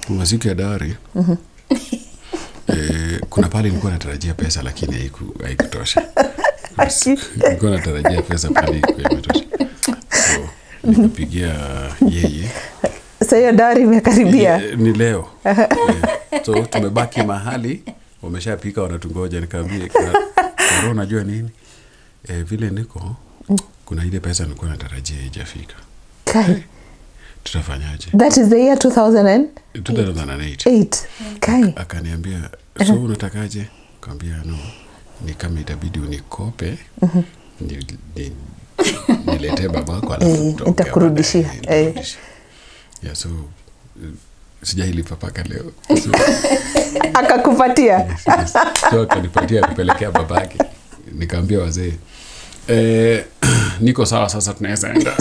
Muziki ya dowry. Kuna pale nilikuwa natarajia pesa lakini haikutosha. Nilikuwa natarajia pesa pale haikutosha. So nikapigia yeye. Sasa hiyo dowry imekaribia. Ni leo. So tumebaki mahali wameshapika wanatungoja, nikamwambia Karo unajua nini? Vile niko kuna ile pesa nilikuwa natarajia haijafika. Kai. Tutafanyaje? That is the year 2008. 8. Kai. Akaniambia, so unatakaje? Nikamwambia no, ni kama itabidi unikope. Nilete babako alafu nitakurudishia. Yeah, so sijailipa paka leo. Akakupatia. So akanipatia kupelekea babake. Nikamwambia wazee, niko sawa sasa tunaweza enda.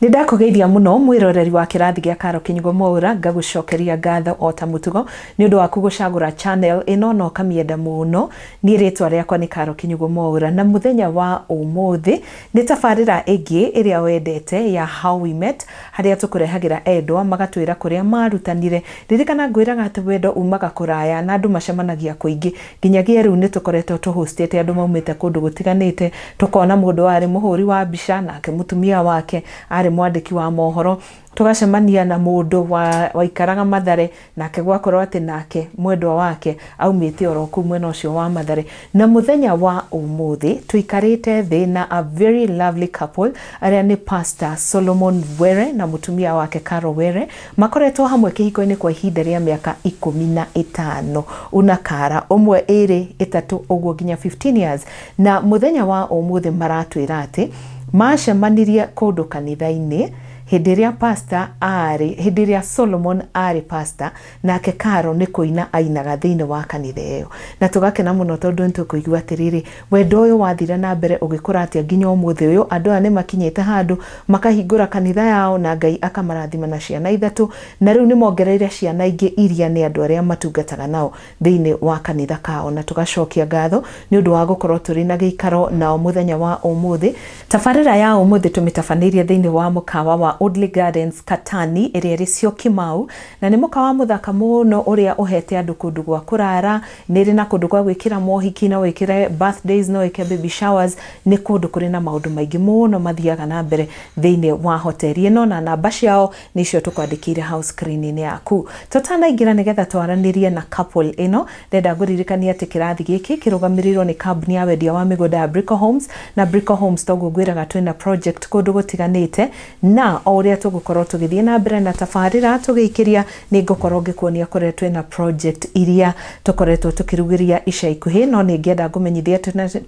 Nidakugeithia muno mwiroreri wa kirathi gya Karo Kinyugo MWAURA, ngagucokeria ngatho o ta mutugo ni undu wa kugucagura channel ino no kamienda muno. Ni ritwa riakwa ni Karo Kinyugo MWAURA, na muthenya wa umuthi ni tabarira ingi iria wendete ya How We Met, haria tukurehagira endwa magatwira kuria marutanire. Ririkana ngwiraga ati wendo umaga kuraya na andu macemanagia kuingi, nginyagia riu ni tukoretwo tuhostete andu maumite kundu gutiganite. Tukona mundu wari muhuri wa bica nake mutumia wake ari mwandiki wa mohoro, tugacemania na mundu waikaraga Mathare nake gwakorwo ati nake mwendwa wake aumite oroku mwena ucio wa Mathare. Na muthenya wa umuthi tuikarite thi na a very lovely couple aria ni Pastor Solomon Were na mutumia wake Karo Were, makoretwo hamwe kihiko-ini kwa ihinda ria miaka 15 unakara umwe 2 3 uguo nginya 15 years. Na muthenya wa umuthi maratwira ati macemanirie kundu kanitha-ini hindiria pastor ari, hindiria Solomon ari pastor nake Karo ni kuina ainaga thiini wa kanitha iyo. Na tugakena muno tondu nitukuigua atiriri wendo uyu wathira na mbere ugikura atia nginya umuthi uyu andu aya ni makinyite handu makahingura kanitha yao na Ngai akamarathima na ciana 3, na riu ni mongereire ciana ingi iria ni andu aria matungataga nao thiini wa kanitha kao. Na tugacokia ngatho ni undu wa gukorwo turi na giikaro nao muthenya wa umuthi. Tabarira ya umuthi tumitafanirie thiini wa mukawa wa Oddly Gardens Katani iria ricio Kimau, na ni mukawa muthaka muno uria uhete andu kundu gwa kurara, niri na kundu gwa gwikira mohiki na wikire birthdays no wike baby showers. Ni kundu kuri na maundu maingi muno mathiaga na mbere thiini wa hoteli ino, na namba ciao nicio tukwandikire house screen yaku. Tutanaingira nigetha twaranirie na couple ino, ndenda nguririkania ati kirathi giki kirugamirirwo ni kambuni ya wendia wa migunda ya Brico Homes, na Brico Homes tugugwiraga twina project kundu gutiganite, na uria tugukorwo tugithie na mbere na tabarira tugiikiria ni ngukorwo ngikuonia kore twina project iria tukoretwo tukirugiria ica ikuhi, no ni ngenda ngumenyithia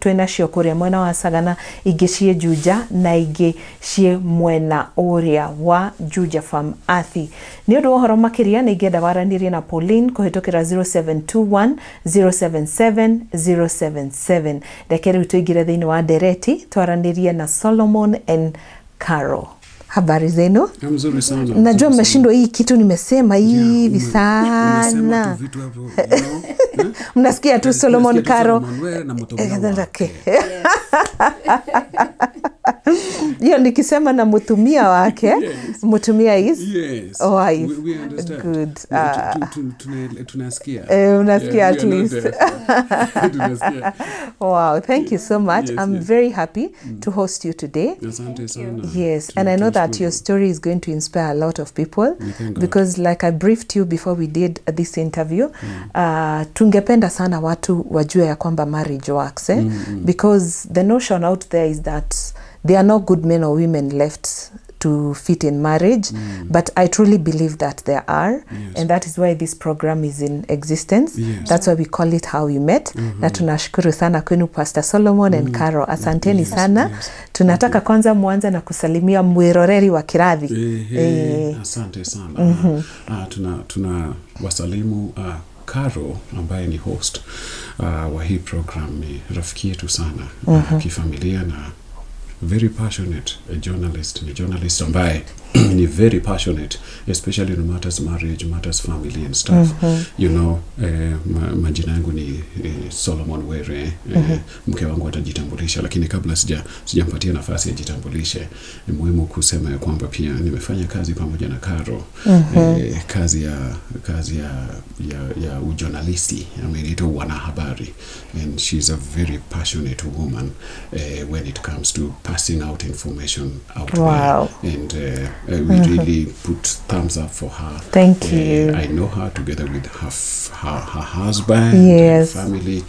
twina cio kuria mwena wa Sagana, ingi cie Juja na ingi cie mwena uria wa Juja Farm Athi. Ni undu uhoro makiria ni ngenda waranirie na Pauline kuhitukira 0721 077 077. Rekeri tuingire thiini wa dereti twaranirie na Solomon and Karo. Habari zenu? Mzuri sana. Najua mmeshindwa hii kitu nimesema hivi sana. Vitu hapo, mnasikia tu Solomon Karo na mutumia wake. Hiyo nikisema na mutumia wake, yes. Mutumia is wife. We understand. Good. Tunasikia. Unasikia at least. Tunasikia. Wow, thank you so much. I'm very happy to host you today. Asante sana. Yes, and I know that your story is going to inspire a lot of people, because like I briefed you before we did this interview, tungependa sana watu wajue ya kwamba marriage works, because the notion out there is that there are no good men or women left to fit in marriage, but I truly believe that there are, and that is why this program is in existence. That's why we call it How We Met. Na tunashukuru sana kwenu Pastor Solomon and Karo. Asanteni sana. Tunataka kwanza mwanza na kusalimia mwiroreri wa kirathi. Asante sana. Tuna wasalimu Karo ambaye ni host wa hii program ni rafiki yetu sana kifamilia na very passionate journalist ambaye ni very passionate, especially in matters marriage, matters family and stuff. You know, majina yangu ni Solomon Were. Mke wangu atajitambulisha, lakini kabla sijampatia nafasi ya jitambulishe, ni muhimu kusema ya kwamba pia nimefanya kazi pamoja na Karo. Kazi ya ujournalisti, inaitwa wanahabari, and she's a very passionate woman when it comes to passing out information out there. And we really put thumbs up for her. Thank you. I know her together with her husband, yes, and family.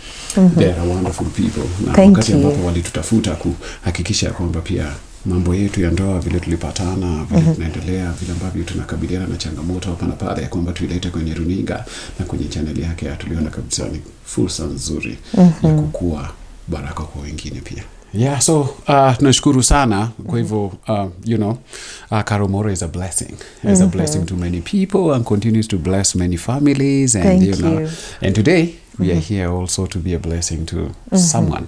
They are wonderful people. Na wakati ambapo walitutafuta kuhakikisha kwamba pia mambo yetu ya ndoa, vile tulipatana, vile tunaendelea, vile ambavyo tunakabiliana na changamoto hapa na pale, kwamba tuilete kwenye runinga na kwenye channel yake, tuliona kabisa ni fursa nzuri ya kukua baraka kwa wengine pia. Yeah, so tunashukuru sana. Kwa hivyo you know, Karo MWAURA is a blessing. Is a blessing to many people and continues to bless many families, and Thank you know, and today we are here also to be a blessing to someone.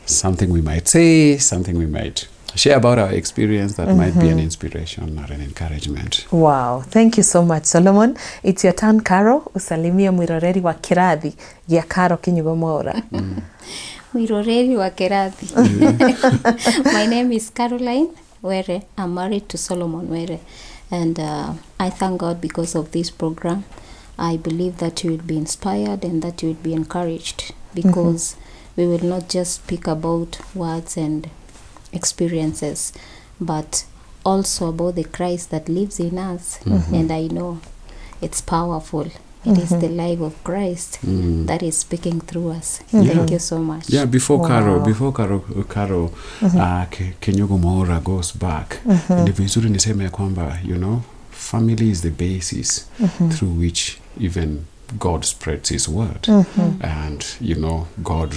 Something we might say, something we might share about our experience that might be an inspiration or an encouragement. Wow, thank you so much, Solomon. It's your turn, Karo. Usalimia mwiroreri wa kirathi ya Karo KINYUGO MWAURA. Mwiroreri wa kirathi. My name is Caroline Were. I'm married to Solomon Were, and I thank God because of this program. I believe that you will be inspired and that you will be encouraged, because we will not just speak about words and experiences, but also about the Christ that lives in us. And I know it's powerful. It is the life of Christ that is speaking through us. Thank you so much. Yeah, before Karo KINYUGO MWAURA goes back, ni vizuri niseme ya kwamba, you know, family is the basis through which even God spreads his word. And you know, God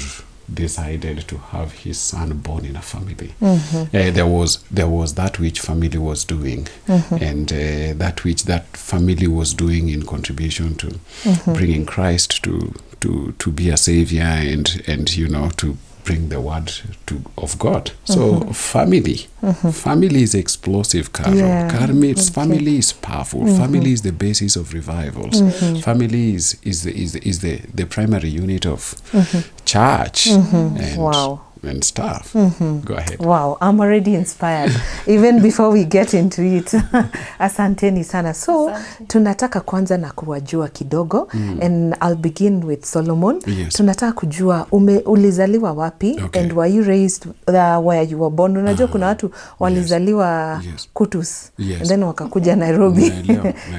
decided to have his son born in a family. There was that which family was doing, and that which that family was doing in contribution to bringing Christ to be a savior, and you know, to bring the word of God. So family is explosive, Karo. Yeah. Family is powerful. Family is the basis of revivals. Family is the primary unit of church and stuff. Go ahead. Wow, I'm already inspired even before we get into it. Asanteni sana. So tunataka kwanza na kuwajua kidogo, and I'll begin with Solomon. Yes. Tunataka kujua ulizaliwa wapi, and were you raised where you were born? Unajua kuna watu walizaliwa Kutus, and then wakakuja Nairobi.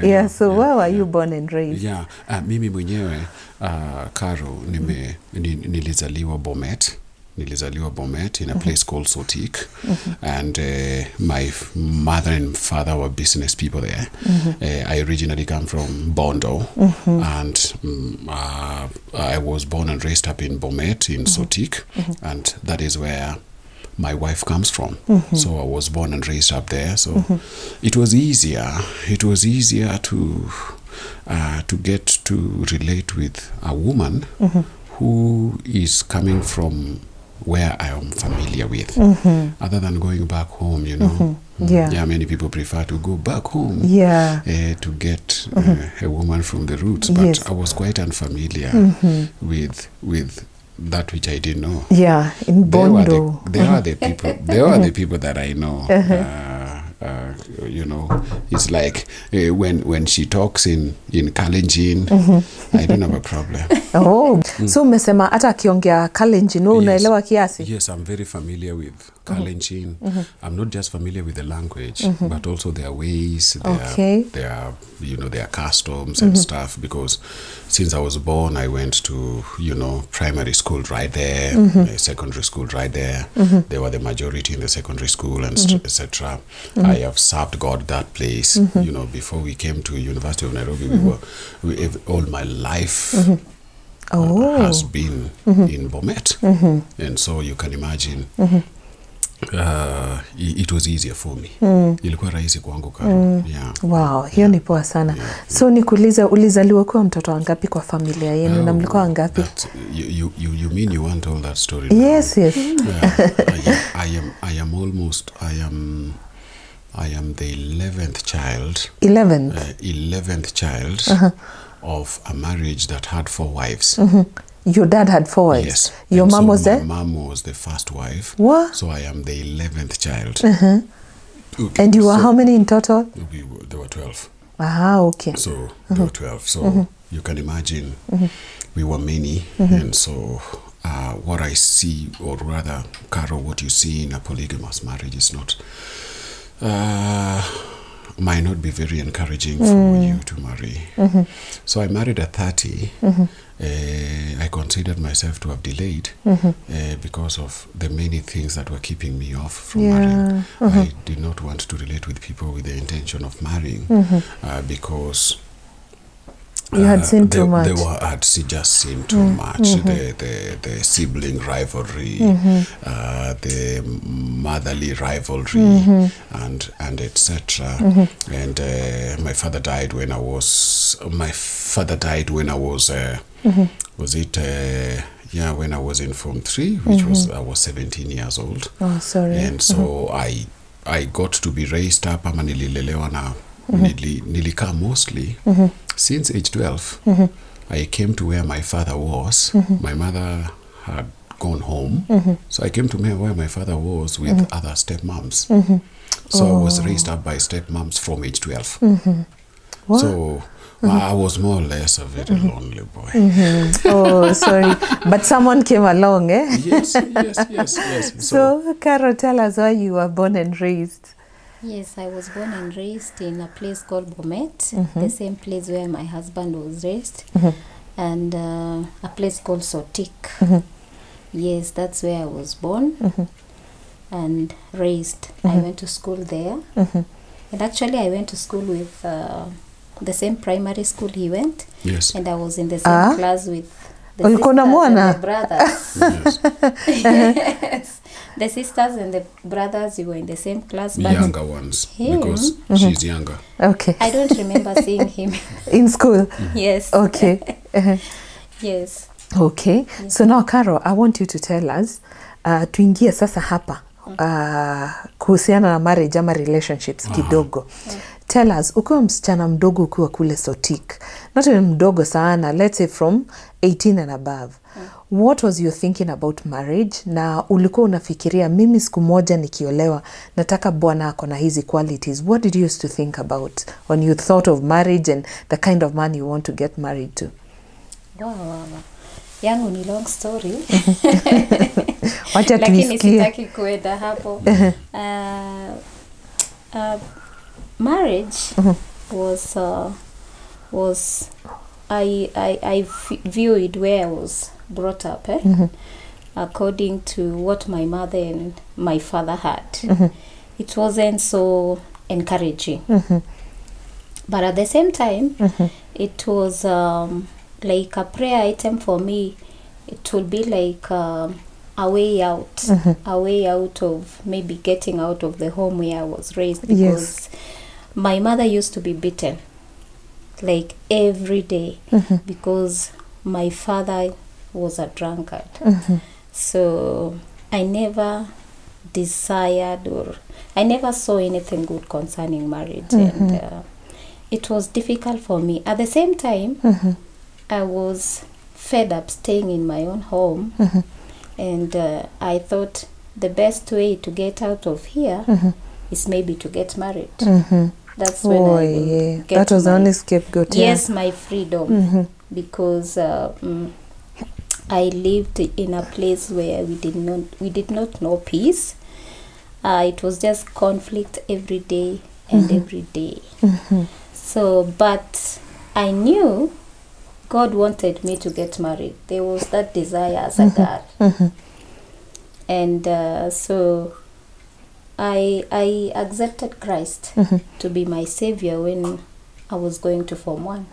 Yeah, so where were you born and raised? Yeah, mimi mwenyewe Karo nilizaliwa Bomet. In a place called Sotik, and my mother and father were business people there. I originally come from Bondo, and I was born and raised up in Bomet in Sotik, and that is where my wife comes from. So I was born and raised up there. So it was easier. It was easier to get to relate with a woman who is coming from where I am familiar with, other than going back home, you know. Yeah, many people prefer to go back home to get a woman from the roots, but I was quite unfamiliar with that which I didn't know. Yeah, in Bondo. They are the people that I know. You know, it's like when she talks in Kalenjin, I don't have a problem. So umesema hata akiongea Kalenjin unaelewa kiasi? Yes, I'm very familiar with Kalenjin. I'm not just familiar with the language, but also their ways, their you know, their customs and stuff, because since I was born, I went to, you know, primary school right there, secondary school right there. They were the majority in the secondary school, and etc. I have served God that place. You know, before we came to University of Nairobi, all my life has been in Bomet, and so you can imagine it was easier for me. Ilikuwa rahisi kwangu Karo. Yeah. Wow, hiyo ni poa sana. So nikuulize, ulizaliwa kwa mtoto wangapi kwa familia yenu na mlikuwa wangapi? You mean you want all that story? Yes, yes. I am the 11th child. 11th? 11th child of a marriage that had 4 wives. Your dad had 4 wives? Yes. Your mom was there? My mom was the first wife. What? So I am the 11th child. Okay, and you were how many in total? There were 12. Ah, okay. So there were 12. So you can imagine we were many. And so what I see, or rather, Carol, what you see in a polygamous marriage is not... might not be very encouraging for you to marry. So I married at 30. I considered myself to have delayed because of the many things that were keeping me off from marrying. I did not want to relate with people with the intention of marrying because you had seen too much. Just seen too much. The sibling rivalry, the motherly rivalry, and etc. And my father died when I was. Was it? When I was in Form 3, which was I was 17 years old. Oh, sorry. And so I got to be raised up. Ama nililelewa na nilikaa mostly since age 12. I came to where my father was. My mother had gone home, so I came to where my father was with other stepmoms. So I was raised up by stepmoms from age 12. So I was more or less a very lonely boy. Oh, sorry. But someone came along, eh? Yes. So, Carol, tell us why you were born and raised. Yes, I was born and raised in a place called Bomet, the same place where my husband was raised, and a place called Sotik. Yes, that's where I was born and raised. I went to school there. And actually, I went to school with the same primary school he went. Yes. And I was in the same class with the sisters and the brothers. Yes. The sisters and the brothers, we were in the same class. But younger ones, because she's younger. Okay. I don't remember seeing him. In school? Yes. Okay. Yes. Okay. Yes. So now, Carol, I want you to tell us, tuingie sasa hapa, kuhusiana na marriage ama relationships kidogo. Tell us, ukiwa msichana mdogo ukiwa kule Sotik, not even mdogo sana, let's say from 18 and above, what was you thinking about marriage? Na ulikuwa unafikiria, mimi siku moja nikiolewa, nataka bwana ako na hizi qualities. What did you used to think about when you thought of marriage and the kind of man you want to get married to? Wow. Yangu ni long story. Wacha tuisikie. Lakini sitaki kuenda hapo. Marriage was I viewed where I was brought up according to what my mother and my father had. It wasn't so encouraging, but at the same time it was like a prayer item for me. It would be like a way out, a way out of maybe getting out of the home where I was raised, because my mother used to be beaten like every day because my father was a drunkard. So I never desired, or I never saw anything good concerning marriage, and it was difficult for me. At the same time, I was fed up staying in my own home, and I thought the best way to get out of here is maybe to get married. That's when I get that was the only scapegoat. Yes, my freedom, because I lived in a place where we did not know peace. It was just conflict every day and every day. So, but I knew God wanted me to get married. There was that desire as a girl. And so I accepted Christ to be my savior when I was going to Form 1.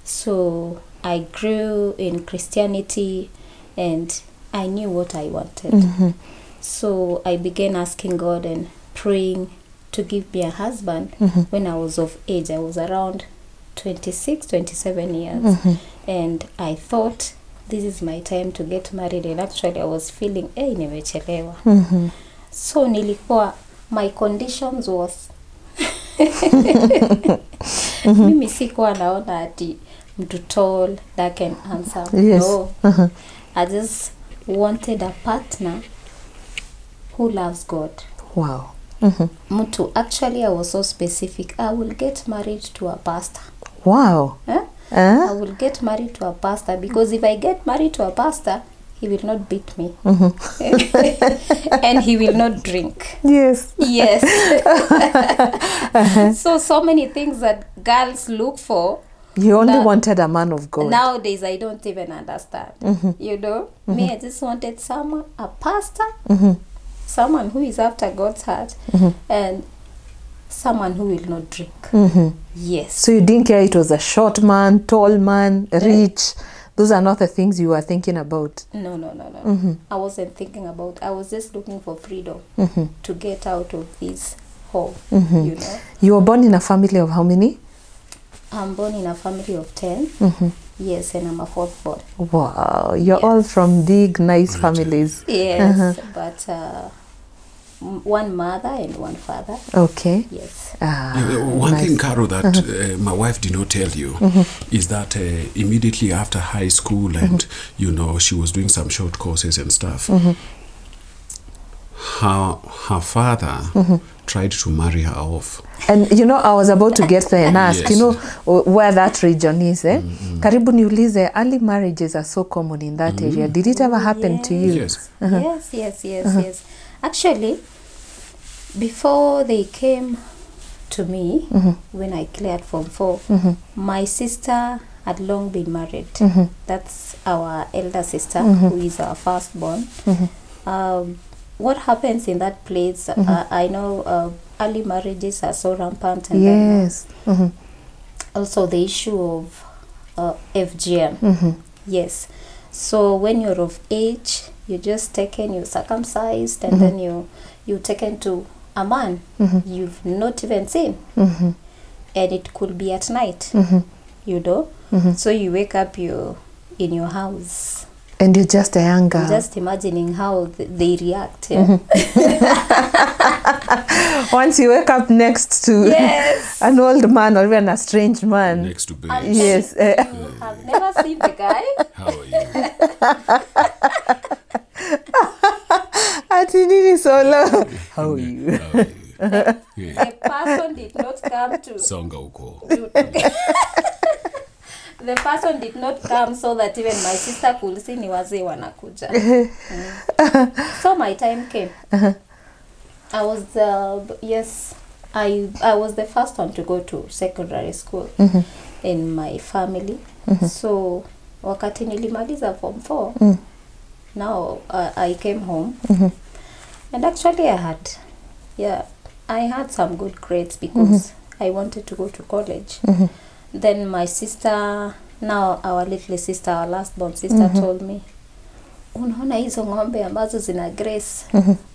So I grew in Christianity, and I knew what I wanted. So I began asking God and praying to give me a husband when I was of age. I was around 26, 27 years. And I thought, this is my time to get married. And actually I was feeling, nimechelewa. So nilikuwa, my conditions was mimi sikuwa naona ati mtu tall, dark and handsome. Yes. No. I just wanted a partner who loves God. Wow. Mtu, actually I was so specific. I will get married to a pastor. Wow. I will get married to a pastor, because if I get married to a pastor, he will not beat me. And he will not drink. Yes. Yes. So many things that girls look for. You only wanted a man of God. Nowadays, I don't even understand. You know? Me, I just wanted someone, a pastor, someone who is after God's heart, and someone who will not drink. Yes. So you didn't care it was a short man, tall man, rich. Those are not the things you were thinking about. No. I wasn't thinking about. I was just looking for freedom to get out of this hole. You know. You were born in a family of how many? I'm born in a family of 10. Yes, and I'm a fourth born. Wow, you're all from big, nice families. Yes, but one mother and one father. Okay. Yes. One thing, Caro, that my wife did not tell you is that immediately after high school and, you know, she was doing some short courses and stuff, her father tried to marry her off. And, you know, I was about to get there and ask, Yes. you know, where that region is, eh? Karibu niulize, early marriages are so common in that area. Did it ever happen to you? Yes. Yes. Actually, before they came to me, when I cleared Form 4, my sister had long been married. That's our elder sister, who is our firstborn. What happens in that place, I know early marriages are so rampant. And Yes. also the issue of FGM. Yes. So when you're of age, you're just taken, you're circumcised, and then you're taken to a man you've not even seen. And it could be at night, you know. So you wake up, you're in your house. And you're just a young girl. Just imagining how they react. Yeah? Once you wake up next to an old man or even a strange man. Next to baby. Yes. You have never seen the guy. How are you? Ati nini solo? How are you? How are you? The person did not come to... Songa uko. The person did not come so that even my sister could see ni wazee wanakuja. So my time came. I was I was the first one to go to secondary school in my family. So wakati nilimaliza Form 4, now I came home. And actually I had some good grades because I wanted to go to college. Then my sister, now our little sister, our last born sister, told me, unaona hizo ng'ombe ambazo zina grace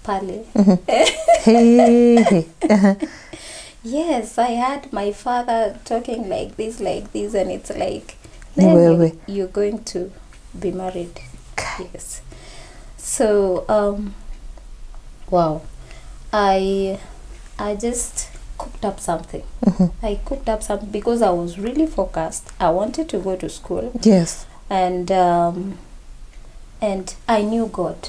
pale. Yes, I had my father talking like this, and it's like, then you're going to be married. Yes. So, wow. I just cooked up something. I cooked up something because I was really focused. I wanted to go to school. Yes. And I knew God.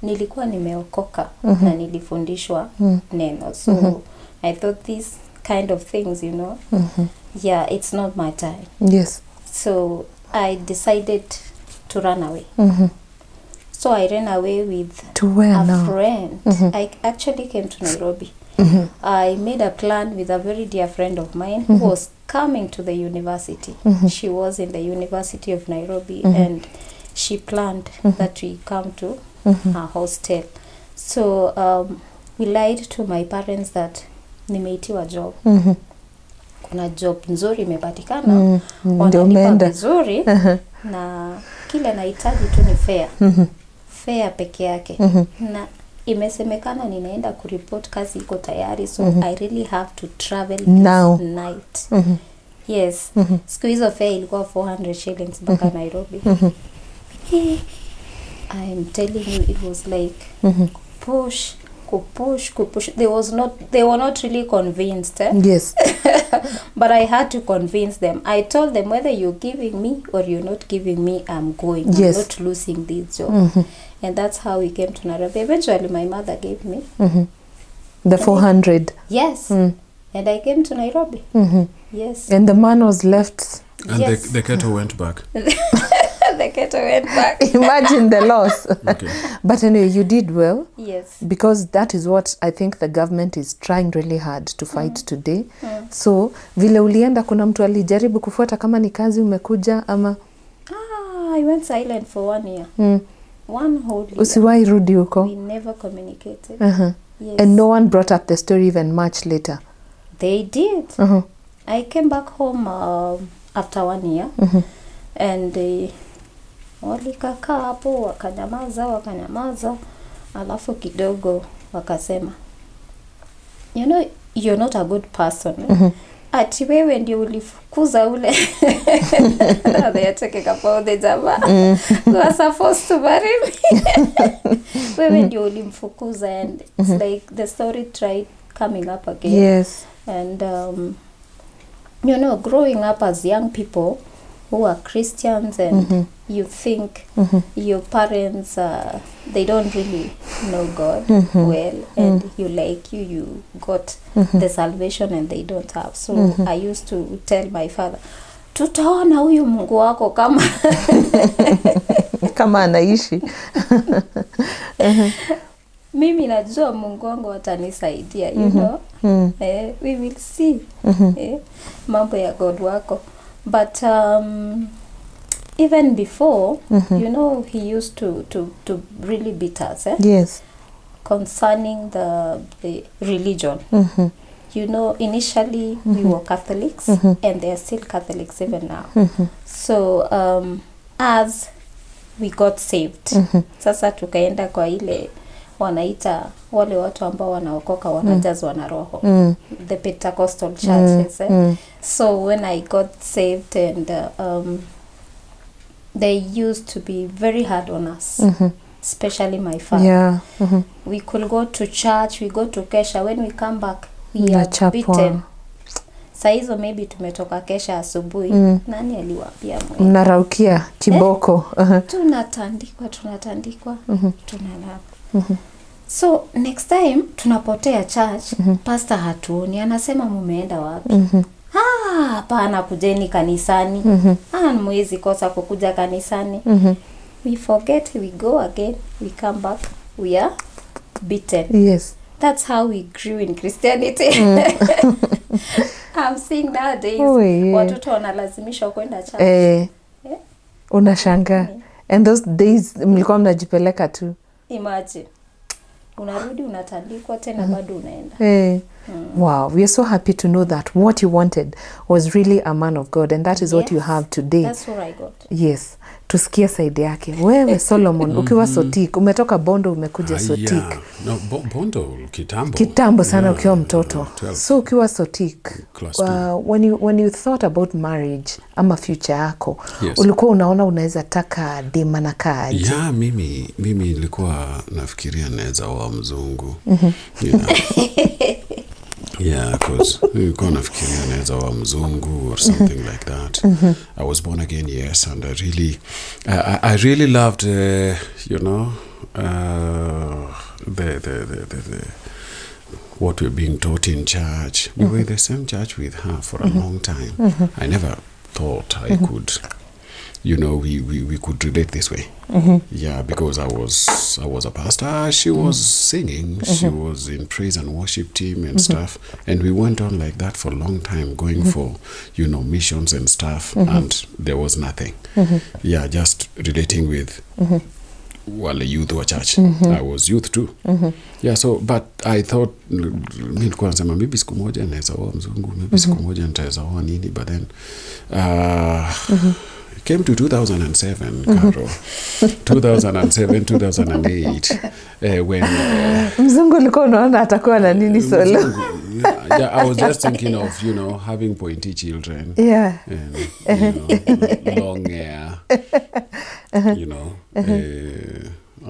Nilikuwa nimeokoka na nilifundishwa neno. So I thought these kind of things, you know, it's not my time. Yes. So I decided to run away. So I ran away with a friend. I actually came to Nairobi. I made a plan with a very dear friend of mine who was coming to the university. She was in the University of Nairobi, and she planned that we come to her hostel. So we lied to my parents that nimeitiwa job. Kuna job nzuri imepatikana, wananipa vizuri, na kile nahitaji tu ni fare. Fare peke yake. Na imesemekana ninaenda kureport kazi iko tayari, so I really have to travel Now. this night. Yes. Siku hizo fare ilikuwa 400 shillings mpaka Nairobi. I'm telling you, it was like push. They were not really convinced. Yes. But I had to convince them. I told them, whether you're giving me or you're not giving me, I'm going. Yes. I'm not losing this job. And that's how we came to Nairobi. Eventually, my mother gave me. The 400. Yes. And I came to Nairobi. Yes. And the man was left. And yes. the kettle went back. The kettle went back. Imagine the loss. Okay. But anyway, you did well. Yes. Because that is what I think the government is trying really hard to fight today. So, vile ulienda kuna mtu alijaribu kufuata kama ni kazi umekuja ama? I went silent for 1 year. One whole year. Usiwahi rudi huko? We never communicated. Yes. And no one brought up the story even much later? They did. I came back home after 1 year. And walikakaa hapo wakanyamaza, alafu kidogo wakasema, you know, you're not a good person. Ati wewe ndio ulifukuza ule. Now they are talking about the jamaa who was supposed to marry me. Wewe ndio ulimfukuza, and it's like the story tried coming up again. Yes. And you know, growing up as young people who are Christians, and you think your parents, they don't really know God well, and you got the salvation and they don't have. So I used to tell my father, tutaona huyu Mungu wako kama kama anaishi. Mimi najua Mungu wangu atanisaidia, you know. We will see. Mambo ya God wako. But even before, you know, he used to really beat us. Yes. Concerning the religion. You know, initially we were Catholics, and they are still Catholics even now. So as we got saved, sasa tukaenda kwa ile wanaita wale watu ambao wanaokoka wanajazwa na roho, the Pentecostal churches. So when I got saved, and they used to be very hard on us, especially my father. Yeah. We could go to church, we go to kesha, when we come back we are beaten. Saizo maybe tumetoka kesha asubuhi, nani aliwaambia mwe? Mnaraukia kiboko. Tunatandikwa, tunalala. So next time tunapotea church, pastor hatuoni, anasema mumeenda wapi? Hapana, kujeni kanisani. Mwezi kosa kukuja kanisani. We forget, we go again, we come back, we are beaten. Yes. That's how we grew in Christianity. I'm seeing nowadays, watoto wanalazimishwa kwenda church. Unashanga. And those days mlikuwa mnajipeleka tu. Imagine. Unarudi unatandikwa tena bado unaenda. Wow, we are so happy to know that what you wanted was really a man of God, and that is what you have today. That's what I got. Yes. Tusikie side yake. Wewe Solomon, ukiwa Sotik, umetoka Bondo umekuja Sotik. Yeah. No, Bondo kitambo. Kitambo sana ukiwa mtoto. 12. So ukiwa Sotik, when you thought about marriage ama future yako, ulikuwa unaona unaweza taka dema na kaji? Yeah, mimi nilikuwa nafikiria naweza oa mzungu. Yeah, because nilikuwa nafikiria naweza oa mzungu or something like that. I was born again, yes, and I really loved, you know, the what we're being taught in church. We were in the same church with her for a long time. I never thought I could, you know, we could relate this way. Yeah, because I was a pastor, she was singing, she was in praise and worship team and stuff, and we went on like that for a long time, going for, you know, missions and stuff, and there was nothing. Yeah, just relating with wale youth wa church. I was youth too. Yeah, so but I thought nilikuwa nasema maybe siku moja naweza oa mzungu, maybe siku moja nitaweza oa nini, but then came to 2007, Carol. 2007, 2008, when... Mzungu ulikuwa unaona atakuwa na nini solo? Yeah, I was just thinking of, you know, having pointy children. Yeah. And, you know, long hair. You know.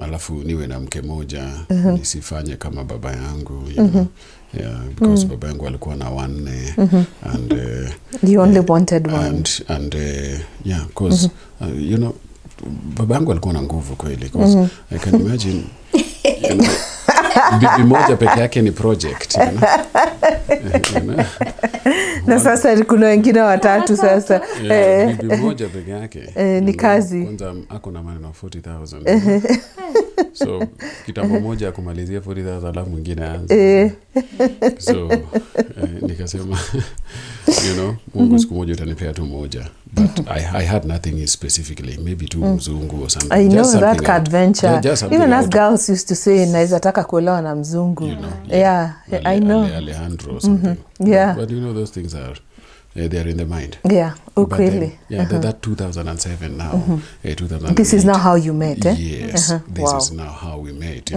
Alafu niwe na mke moja, nisifanye kama baba yangu, you know. Yeah, because baba yangu alikuwa na wanne, and you only wanted one. And yeah, because you know, baba yangu alikuwa na nguvu kweli, because I can imagine, you know, bibi moja peke yake ni project, you know? You know? Na sasa kuna wengine watatu sasa. Bibi moja peke yake ni kazi. Kwanza ako na maneno 40,000. So kitambo moja kumalizia 40,000 alafu mwingine aanze. So nikasema, you know, Mungu siku moja utanipea tu moja. But I had nothing specifically, maybe tu mzungu or something. I know just that adventure. Yeah, even as girls used to say, naweza taka kuolewa na mzungu. You know, yeah, I know. Alejandro or something. Yeah. But you know, those things are, they are in the mind. Yeah, ukweli. Yeah, that 2007 now. 2008. This is now how you met, eh? Yes, this is now how we met.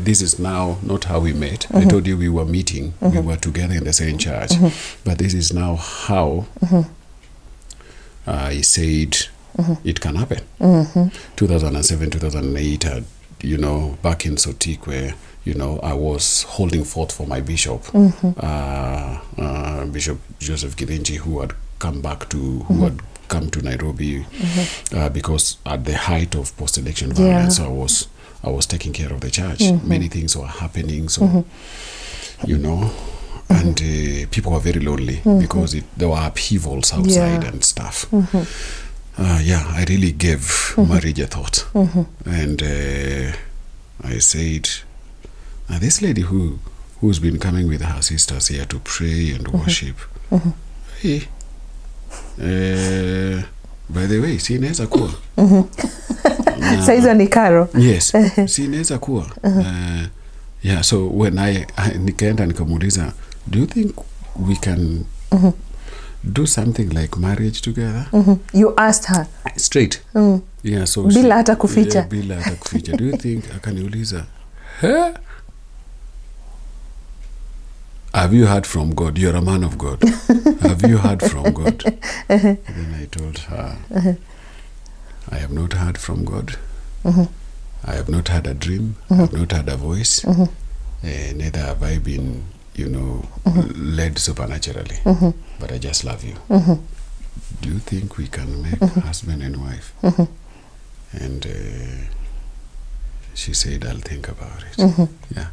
This is now not how we met. I told you we were meeting. We were together in the same church. But this is now how I said it can happen. 2007, 2008, you know, back in Sotik, where, you know, I was holding forth for my bishop, Bishop Joseph Kidenji, who had come back to, who had come to Nairobi because at the height of post-election violence, I was taking care of the church. Many things were happening, so, you know, and people were very lonely because there were upheavals outside and stuff. Yeah, I really gave marriage a thought. And I said, this lady who's been coming with her sisters here to pray and worship, hey, by the way, si inaweza kuwa. Saizo ni Karo. Yes, si inaweza kuwa. Yeah, so when I nikaenda nikamuuliza, do you think we can do something like marriage together? You asked her? Straight. Yeah, so bila hata kuficha. Yeah, bila hata kuficha. Do you think, akaniuliza, huh? Have you heard from God? You're a man of God. Have you heard from God? Then I told her, I have not heard from God. I have not had a dream. I have not had a voice. Neither have I been, you know, led supernaturally. But I just love you. Do you think we can make husband and wife? And she said, I'll think about it. Yeah.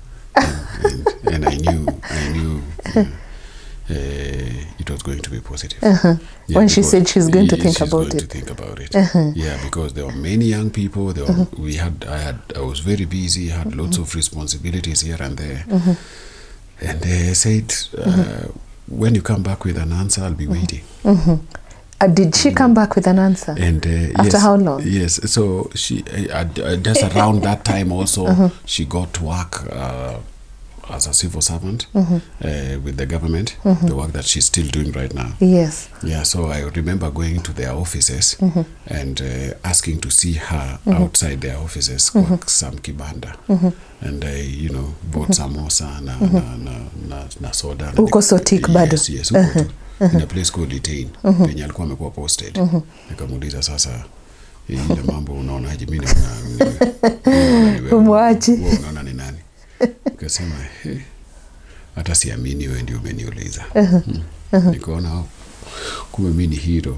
And I knew it was going to be positive. Yeah, when she said she's going to think about it. She's going to think about it. Yeah, because there were many young people. There were, I was very busy. Had lots of responsibilities here and there. And they said, when you come back with an answer, I'll be waiting. Did she come back with an answer? And after how long? Yes, so she just around that time also she got to work as a civil servant with the government, the work that she's still doing right now. Yes. Yeah, so I remember going to their offices and asking to see her outside their offices, some kibanda. And I, you know, bought samosa na soda. Uko Sotik bado? Yes, yes, uko tu. In a place called Detain, penye alikuwa amekuwa posted. Nikamuuliza sasa, ile mambo unaonaje? Mimi naona umwachi. Wewe unaona ni nani? Nikasema, hata siamini wewe ndio umeniuliza. Nikaona kumbe mimi ni hero.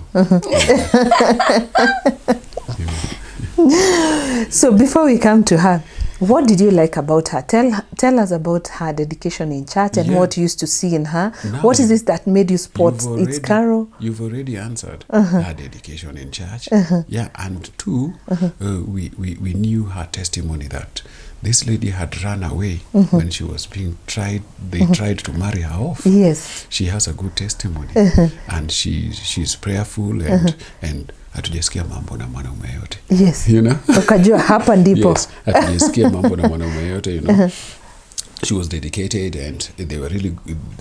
So before we come to her, what did you like about her? Tell us about her dedication in church and what you used to see in her. Now, what is this that made you spot it's Carol? You've already answered her dedication in church. Yeah, and two, we knew her testimony that this lady had run away when she was being tried. They tried to marry her off. Yes. She has a good testimony. And she's prayerful and hatujasikia mambo na mwanaume yote. Yes. You know? Ukajua hapa ndipo. Yes, hatujasikia mambo na mwanaume yote, you know. She was dedicated and they were really,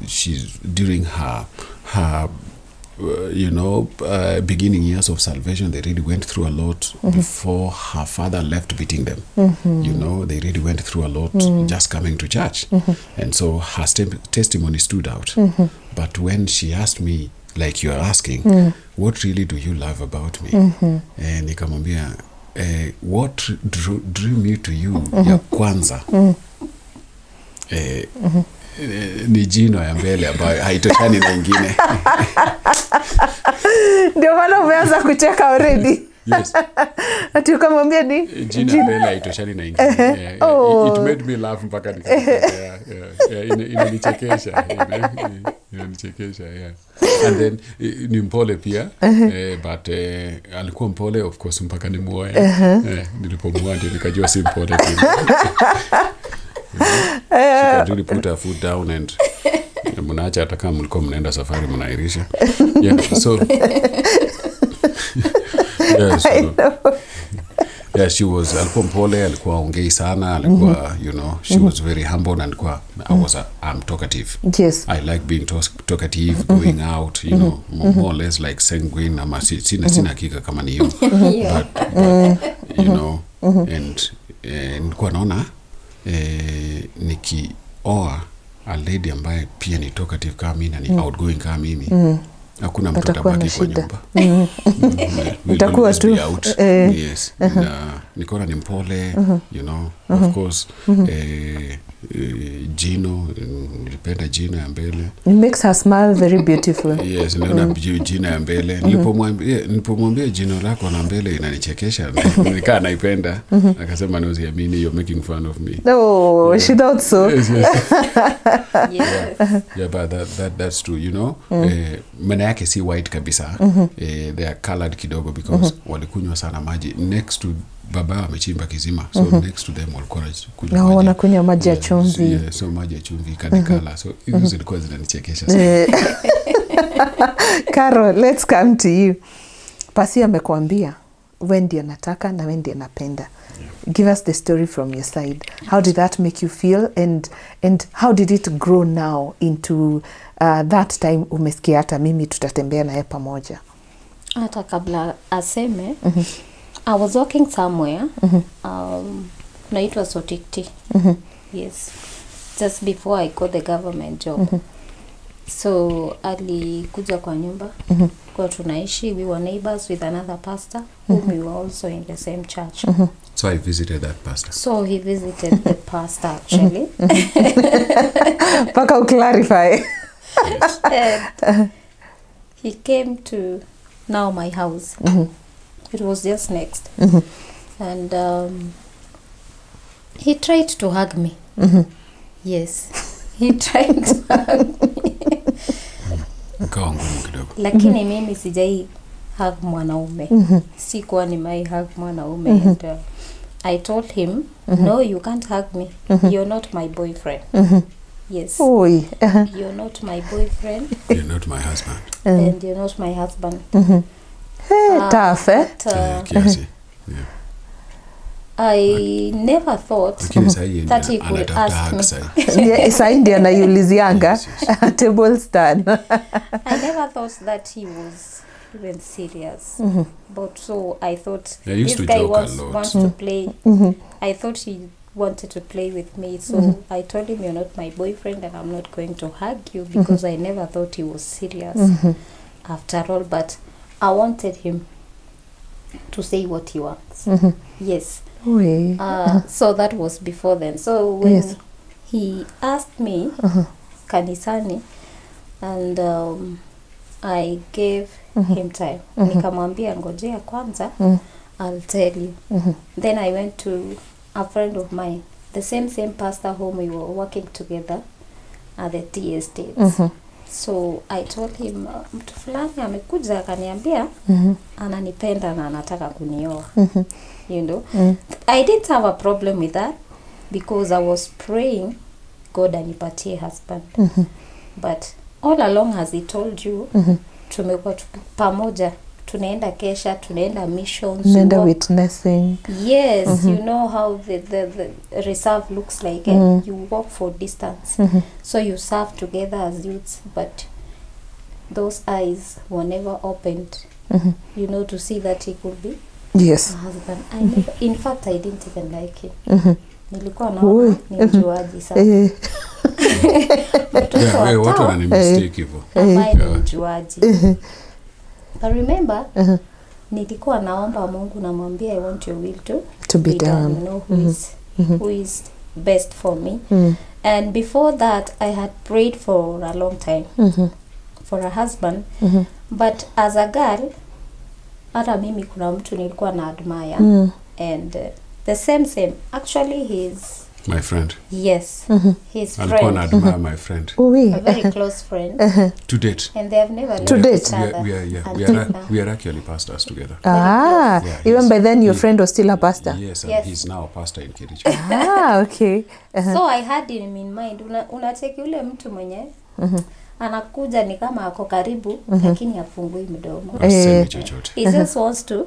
she's during her you know, beginning years of salvation, they really went through a lot before her father left beating them. You know, they really went through a lot just coming to church. And so her testimony stood out. But when she asked me, like you're asking, what really do you love about me? And nikamwambia, what drew me to you ya kwanza? Ni jino ya mbele ambayo haitoshani na ingine. Ndio maana umeanza kucheka already. Yes. Ati ukamwambia ni jino ya mbele haitoshani na ingine. It made me laugh mpaka nikacheka. Inanichekesha. Inanichekesha, yeah. And then ni mpole pia, but alikuwa mpole of course mpaka nimuoe. Nilipomuoa ndio nikajua si mpole pia. She can really put her foot down and mnaacha hata kama mlikuwa mnaenda safari mnairisha. Yeah, so yeah, she was alikuwa mpole, alikuwa ongei sana, alikuwa you know, she was very humble and alikuwa I'm talkative. Yes. I like being talkative, going out, you know, more or less like sanguine ama sina kika kama ni hiyo. But you know, and nilikuwa naona nikioa a lady ambaye pia ni talkative kama mimi na ni outgoing kama mimi, hakuna mtu atabaki kwa nyumba. Itakuwa tu. Yes. Nikaona ni mpole, you know, of course, jino, nilipenda jino ya mbele. It makes her smile very beautiful. Yes, naona jino ya mbele. Nilipomwambia jino lako la mbele inanichekesha, nikaa naipenda. Akasema usiamini, you're making fun of me. No, she thought so. Yes, yes. Yeah, but that's true, you know. Mena yake si white kabisa. They are colored kidogo because walikunywa sana maji. Next to baba amechimba kizima, so next to them walikuwa kunywa maji. Wanakunywa maji ya chumvi. Yeah, so maji ya chumvi kadekala. So hizo zilikuwa zinanichekesha. Carol, let's come to you. Pasi amekwambia when ndiye nataka na when ndiye napenda. Give us the story from your side. How did that make you feel, and how did it grow now into that time umesikia hata mimi tutatembea naye pamoja? Hata kabla aseme, I was working somewhere, naitwa Sotik. Yes, just before I got the government job. So alikuja kwa nyumba, kwa tunaishi, we were neighbors with another pastor whom we were also in the same church. So I visited that pastor. So he visited the pastor actually. Paka clarify. Yes. And he came to now my house. It was just next. And he tried to hug me. Yes. He tried to hug me. Lakini mimi sijai hug mwanaume. Sikuwa nimai hug mwanaume. And I told him, no, you can't hug me. You're not my boyfriend. Yes. You're not my boyfriend. You're not my husband. And you're not my husband. Tough, eh? Yeah. I never thought that he could ask me. Saindi anaiulizianga table stand. I never thought that he was even serious. But so I thought this guy wants to play. I thought he wanted to play with me. So I told him, you're not my boyfriend and I'm not going to hug you, because I never thought he was serious after all. But I wanted him to say what he wants. Yes. So that was before then. So when he asked me kanisani, and I gave him time. Nikamwambia ngojea kwanza, I'll tell you. Then I went to a friend of mine, the same pastor whom we were working together at the tea estates. So I told him, mtu fulani amekuja akaniambia ananipenda na anataka kunioa. You know, I didn't have a problem with that because I was praying God anipatie husband. But all along, as he told you, tumekuwa pamoja, tunaenda kesha, tunaenda missions, tunaenda witnessing. Yes, you know how the reserve looks like, and you walk for distance. So you serve together as youths, but those eyes were never opened, you know, to see that he could be Yes. a husband. I never, in fact, I didn't even like him. Nilikuwa naona ni mjuaji sana. Yeah, watu wana mistake hivyo. Ambaye ni mjuaji. But remember, nilikuwa naomba Mungu namwambia I want your will to be done. You know who is best for me. And before that, I had prayed for a long time for a husband. But as a girl, hata mimi kuna mtu nilikuwa na admire. And the same. Actually, he's my friend. Yes. His friend. Alikuwa na admire my friend. A very close friend. To date. And they have never To left date. each other. We are actually pastors together. Ah, Yeah, even by then your friend was still a pastor. Yes, and Yes. he's now a pastor in Kericho. Okay. So I had him in mind. Unacheki ule mtu mwenye anakuja ni kama ako karibu lakini afungui mdomo. Asemi chochote. He just wants to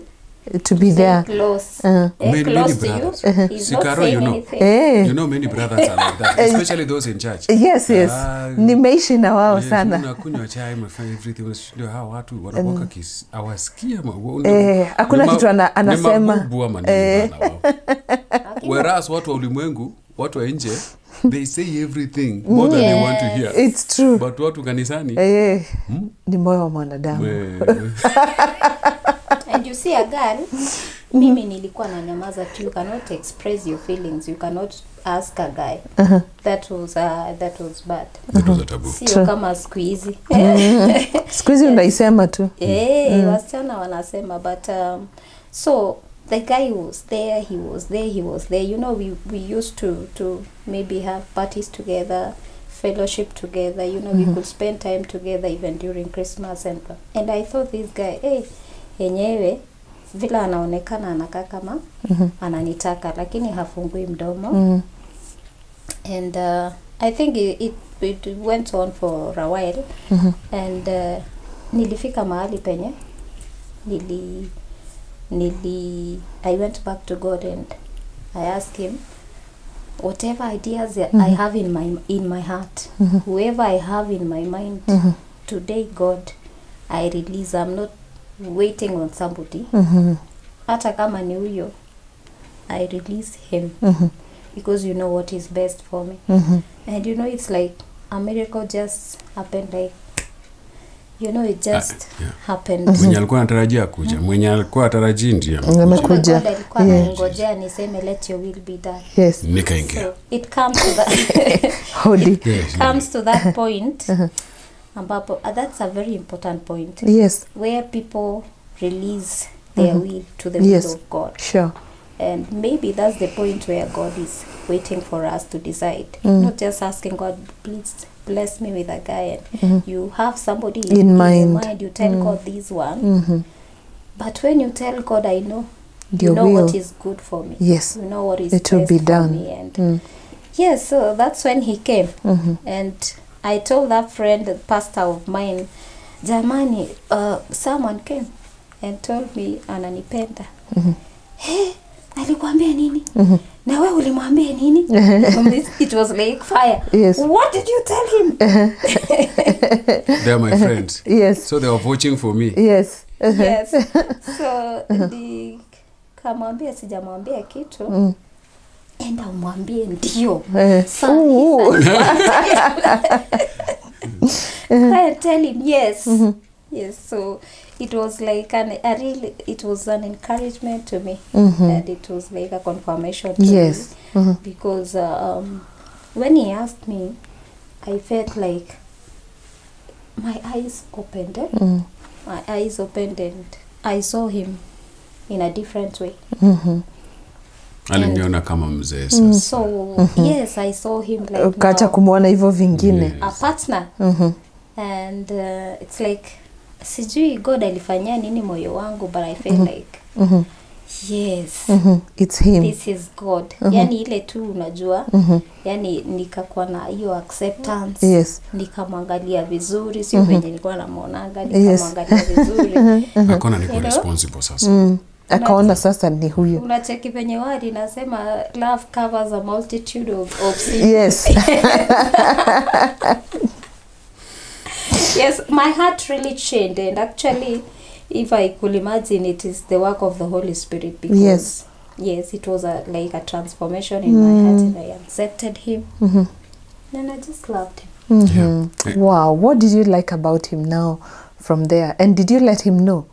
be there. Close. Many Close to brothers. you. He's not Sikaro, saying you know. anything. You know many brothers are like that, especially those in church. Yes. Nimeishi na wao sana. Unakunywa chai, mfanya everything. Ndio hao watu wanakuwa awasikia. Hakuna kitu anasema. Ni mabubu ama nini bana wao. Whereas watu wa ulimwengu, watu wa nje, they say everything more than they want to hear. It's true. But watu kanisani ni moyo wa mwanadamu. And you see a girl, mimi nilikuwa na nyamaza tu. You cannot express your feelings. You cannot ask a guy. That was bad. That was a taboo. Sio kama siku hizi. Siku hizi unaisema tu. Wasichana wanasema, but so the guy was there, he was there. You know, we used to maybe have parties together, fellowship together. You know, we could spend time together even during Christmas and I thought this guy, yenyewe vila anaonekana anakaa kama ananitaka lakini hafungui mdomo. And I think it went on for a while. And nilifika mahali penye I went back to God and I asked him whatever ideas I have in my heart, whoever I have in my mind, today God, I release. I'm not waiting on somebody. Hata kama ni huyo, I release him because you know what is best for me. And you know, it's like a miracle just happened, like, you know, it just happened. Mwenye alikuwa anatarajia kuja, mwenye alikuwa atarajia ndiye amekuja. Alikuwa anangojea niseme let your will be done. Yes. Nikaingia. So it comes to that comes to that point. Ambapo that's a very important point. Yes. Where people release their will to the will of God. Sure. And maybe that's the point where God is waiting for us to decide. Not just asking God, please bless me with a guy. And you have somebody in mind. You tell God this one. But when you tell God, I know, you know what is good for me. Yes. You know what is it will best be for done. me. And yes, so that's when he came. And I told that friend, the pastor of mine, jamani, someone came and told me ananipenda. Hey, alikwambia nini? Na wewe ulimwambia nini? It was like fire. Yes. What did you tell him? They're my friends. Yes. So they were watching for me. Yes. Yes. So kamwambia sijamwambia kitu. Enda umwambie ndio. I tell him yes. Yes, so it was like it was an encouragement to me, and it was like a confirmation to me, because when he asked me, I felt like my eyes opened. My eyes opened, and I saw him in a different way. Aliniona kama mzee sasa. So yes, I saw him like kacha kumuona hivyo vingine. A partner. And it's like sijui God alifanyia nini moyo wangu, but I feel like yes, it's him, this is God. Yani ile tu unajua, yani nikakuwa na hiyo acceptance. Yes. Nikamwangalia vizuri, sio venye nilikuwa namuonaga, nikamwangalia vizuri. Akona niko responsible sasa. Akaona sasa ni huyo. Unacheki venye wadi nasema love covers a multitude of sins. Yes. Yes, my heart really changed, and actually, if I could imagine, it is the work of the Holy Spirit, because yes, it was like a transformation in my heart, and I accepted him, and I just loved him. Wow, what did you like about him now from there? And did you let him know?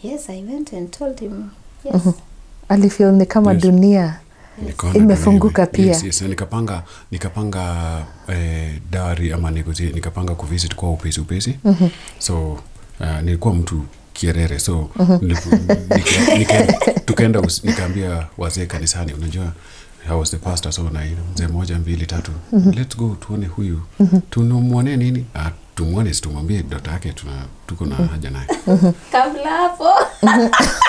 Yes, I went and told him. Yes. Alifeel ni kama dunia imefunguka pia. Yes, nikapanga dowry ama nikapanga kuvisit kwa upesi. So nilikuwa mtu kierere, so tukaenda nikaambia wazee kanisani, unajua I was the pastor, so na mzee 1 2 3 let's go tuone huyu, tunamuone nini, tumuone, tumwambie dada yake tuko na haja naye. Kabla hapo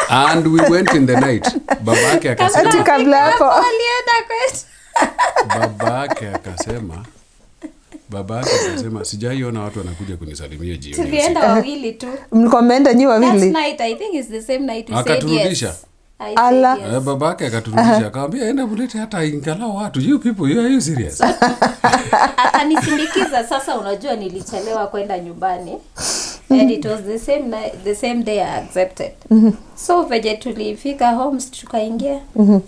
and we went in the night. Babake akasema kabla hapo alienda kwetu. Babake akasema sijaiona watu wanakuja kunisalimia jioni. Tulienda wawili tu. Mlikomeenda nyi wawili? That night, I think it's the same night we said akaturudisha. yes. Ala. Yes. Babake akaturudisha akamwambia enda bulete hata ingalao watu. You people, are you serious? Akanisindikiza. Sasa unajua nilichelewa kwenda nyumbani. And it was the same day I accepted. So veje tulifika home tukaingia.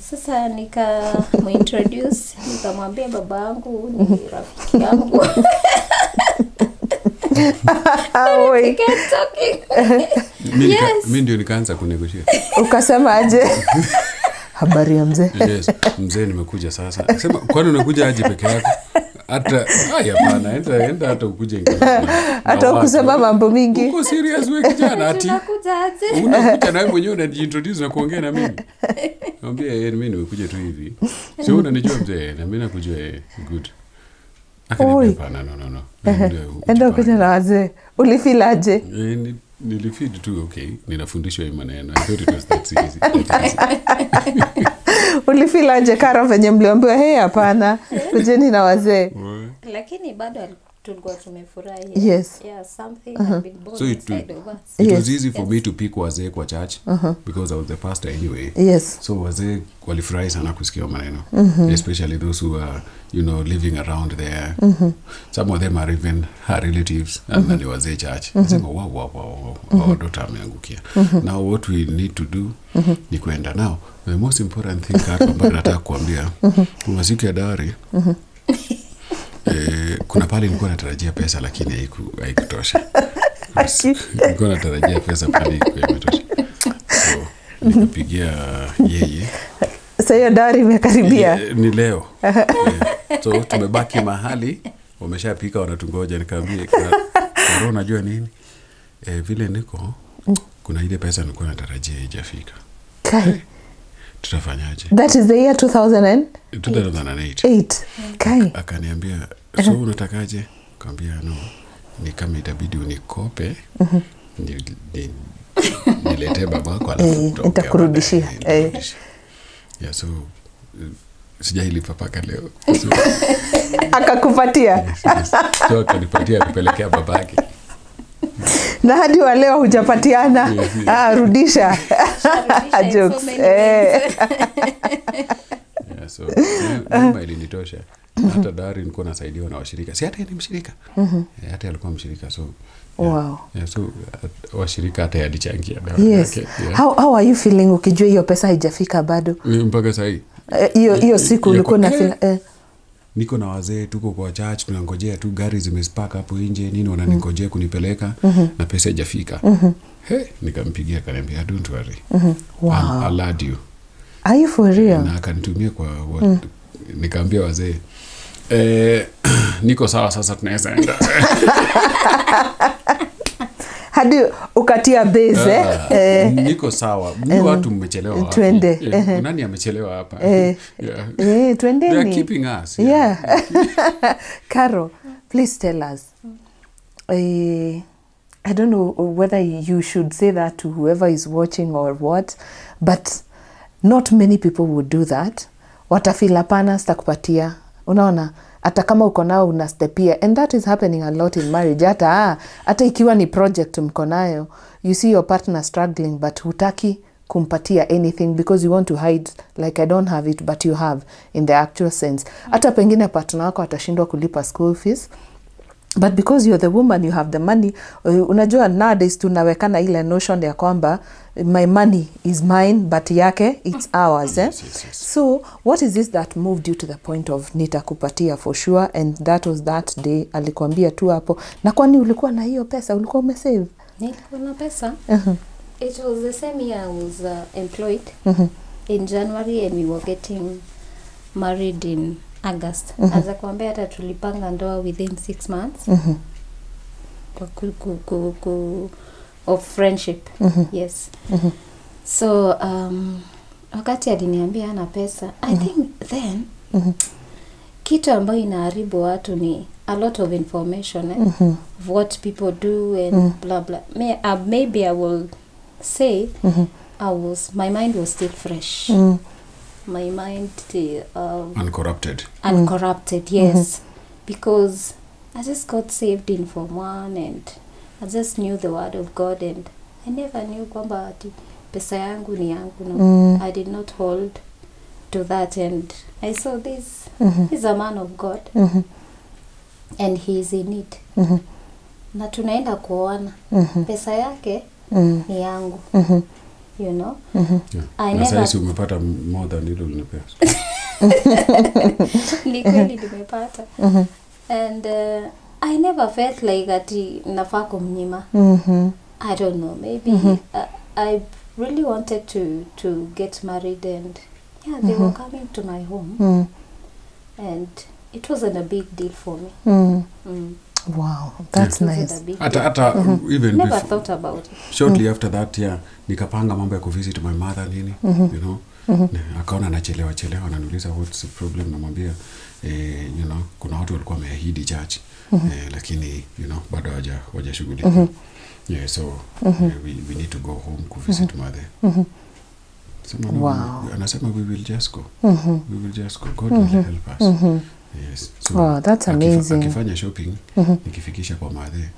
Sasa nikamuintroduce, nikamwambia baba yangu ni rafiki yangu. Mimi ndio nikaanza kunegotiate. Ukasema aje? Habari ya mzee. Yes, mzee nimekuja sasa. Sema kwani unakuja aje peke yako? Hata hapana, enda hata ukuje ingine. Hata kusema mambo mingi. Uko serious wewe kijana ati? Unakuja aje? Unakuja na wewe mwenyewe unajiintroduce na kuongea na mimi. Naambia mimi nimekuja tu hivi. Sio unanijua mzee, na mimi nakujua good. Akaniambia hapana, no. Enda ukuje na wazee. Ulifeel aje? Nilifeel tu okay, ninafundishwa hii maneno. I thought it was that easy. Ulifeel aje Karo venye mliambiwa hapana, kujeni na wazee? Lakini bado tulikuwa tumefurahi. Yes. Yeah, something had been born inside of us. It was easy for me to pick wazee kwa church because I was the pastor anyway. Yes. So wazee walifurahi sana kusikia maneno. Especially those who are, living around there. Some of them are even her relatives and then wazee church. Sema wow, our daughter ameangukia. Now what we need to do ni kuenda now. The most important thing ambayo nataka kuambia, kwa siku ya dowry, kuna pale nilikuwa natarajia pesa lakini haikutosha. Nilikuwa natarajia pesa pale haikutosha. So nikapigia yeye. Sasa hiyo dowry imekaribia. Ni leo. So tumebaki mahali wameshapika wanatungoja, nikamwambia Karo unajua nini? Vile niko kuna ile pesa nilikuwa natarajia haijafika. Kai. Tutafanyaje? That is the year 2008. 2008. Kai. Akaniambia so unatakaje? Nikamwambia no, ni kama itabidi unikope. Nilete babako alafu nitakurudishia. Yeah, so sijailipa paka leo. Akakupatia. Yes. So akanipatia kupelekea babake. Na hadi wa leo hujapatiana. Yes. Rudisha. Jokes. Yeah, so mama ilinitosha. Hata dowry nilikuwa nasaidiwa na washirika. Si hata ni mshirika. Hata alikuwa mshirika, so wow. Yeah, so washirika hata yalichangia dowry yake. Yeah. How are you feeling ukijua hiyo pesa haijafika bado? Mpaka sasa hiyo siku ulikuwa na feel niko na wazee tuko kwa church tunangojea tu gari zimespaka hapo nje nini wananingojea kunipeleka na pesa haijafika. Nikampigia akaniambia don't worry. Wow. I'll add you. Are you for real? Na akanitumia kwa nikaambia wazee niko sawa sasa tunaweza enda. Hadi ukatia base niko sawa. Ni watu mmechelewa wapi? Twende. Nani amechelewa hapa? Twendeni. They are keeping us. Yeah. Karo, please tell us. I don't know whether you should say that to whoever is watching or what, but not many people would do that. Watafila pana sitakupatia. Unaona? Hata kama uko nao unastepia, and that is happening a lot in marriage. Hata ikiwa ni project mko nayo, you see your partner struggling but hutaki kumpatia anything because you want to hide like I don't have it but you have in the actual sense. Hata pengine partner wako atashindwa kulipa school fees But because you're the woman, you have the money. Unajua nowadays tunawekana ile notion ya kwamba my money is mine, but yake it's ours. Yes. So what is this that moved you to the point of nitakupatia for sure, and that was that day alikwambia tu hapo? Na kwani ulikuwa na hiyo pesa, ulikuwa umesave? Nilikuwa na pesa. It was the same year I was employed in January, and we were getting married in August. Aza kuambia hata tulipanga ndoa within 6 months of friendship. Yes. So wakati aliniambia ana pesa, I think then kitu ambayo inaharibu watu ni a lot of information of what people do and blah blah. Maybe I will say my mind was still fresh. My mind uncorrupted, yes. Because I just got saved in Form 1, and I just knew the word of God, and I never knew kwamba ati pesa yangu ni yangu. No, I did not hold to that, and I saw this is a man of God, and he is in it. Na tunaenda kuona pesa yake ni yangu. You know, I never. Sasa umepata more than ile ulinipa. Ni kweli nimepata. And I never felt like ati nafaa kumnyima. I don't know, maybe I really wanted to get married, and yeah, they were coming to my home, and it wasn't a big deal for me. Wow, that's nice. Even never thought about it. Shortly after that, nikapanga mambo ya kuvisit my mother nini, you know. Akaona nachelewa ananiuliza what's the problem, namwambia you know, kuna watu walikuwa wameahidi church, lakini you know bado hawajashughulika. Yeah, so we need to go home kuvisit mother. Wow. Anasema we will just go. We will just go. God will help us. Yes. So wow, that's amazing. Akifanya shopping, nikifikisha kwa madhe,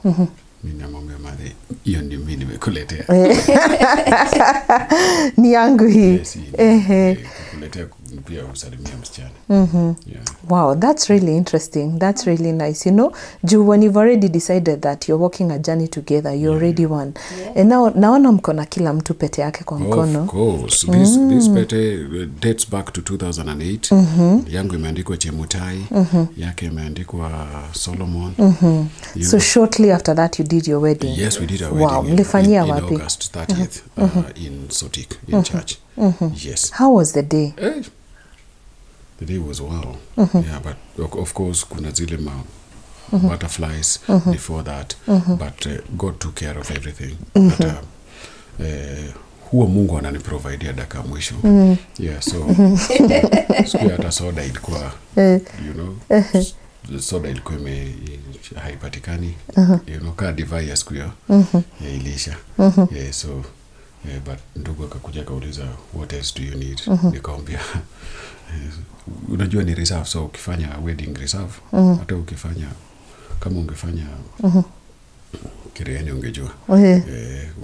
mimi namwambia madhe, hiyo ndio mimi nimekuletea. Ni yangu hii. Yes, kukuletea pia usalimia msichana. Yeah. Wow, that's really interesting. That's really nice. You know, when you've already decided that you're walking a journey together, you're already one. And now naona mkona kila mtu pete yake kwa mkono. Of course. This pete dates back to 2008. Yangu imeandikwa Chemutai, yake imeandikwa Solomon. So shortly after that you did your wedding. Yes, we did our wedding. Wow, mlifanyia wapi? In August 30th in Sotik, in church. Yes. How was the day? The day was wow. Yeah, but of course kuna zile butterflies before that, but God took care of everything. But huwa Mungu ananiprovidea dakika mwisho. Yeah, so siku hata soda ilikuwa you know, soda ilikuwa haipatikani, you know, ka divai ya siku hiyo ilisha. Yeah, so but ndugu akakuja kauliza what else do you need? Nikamwambia unajua ni reserve, so ukifanya wedding reserve, hata ukifanya kama ungefanya kireni ungejua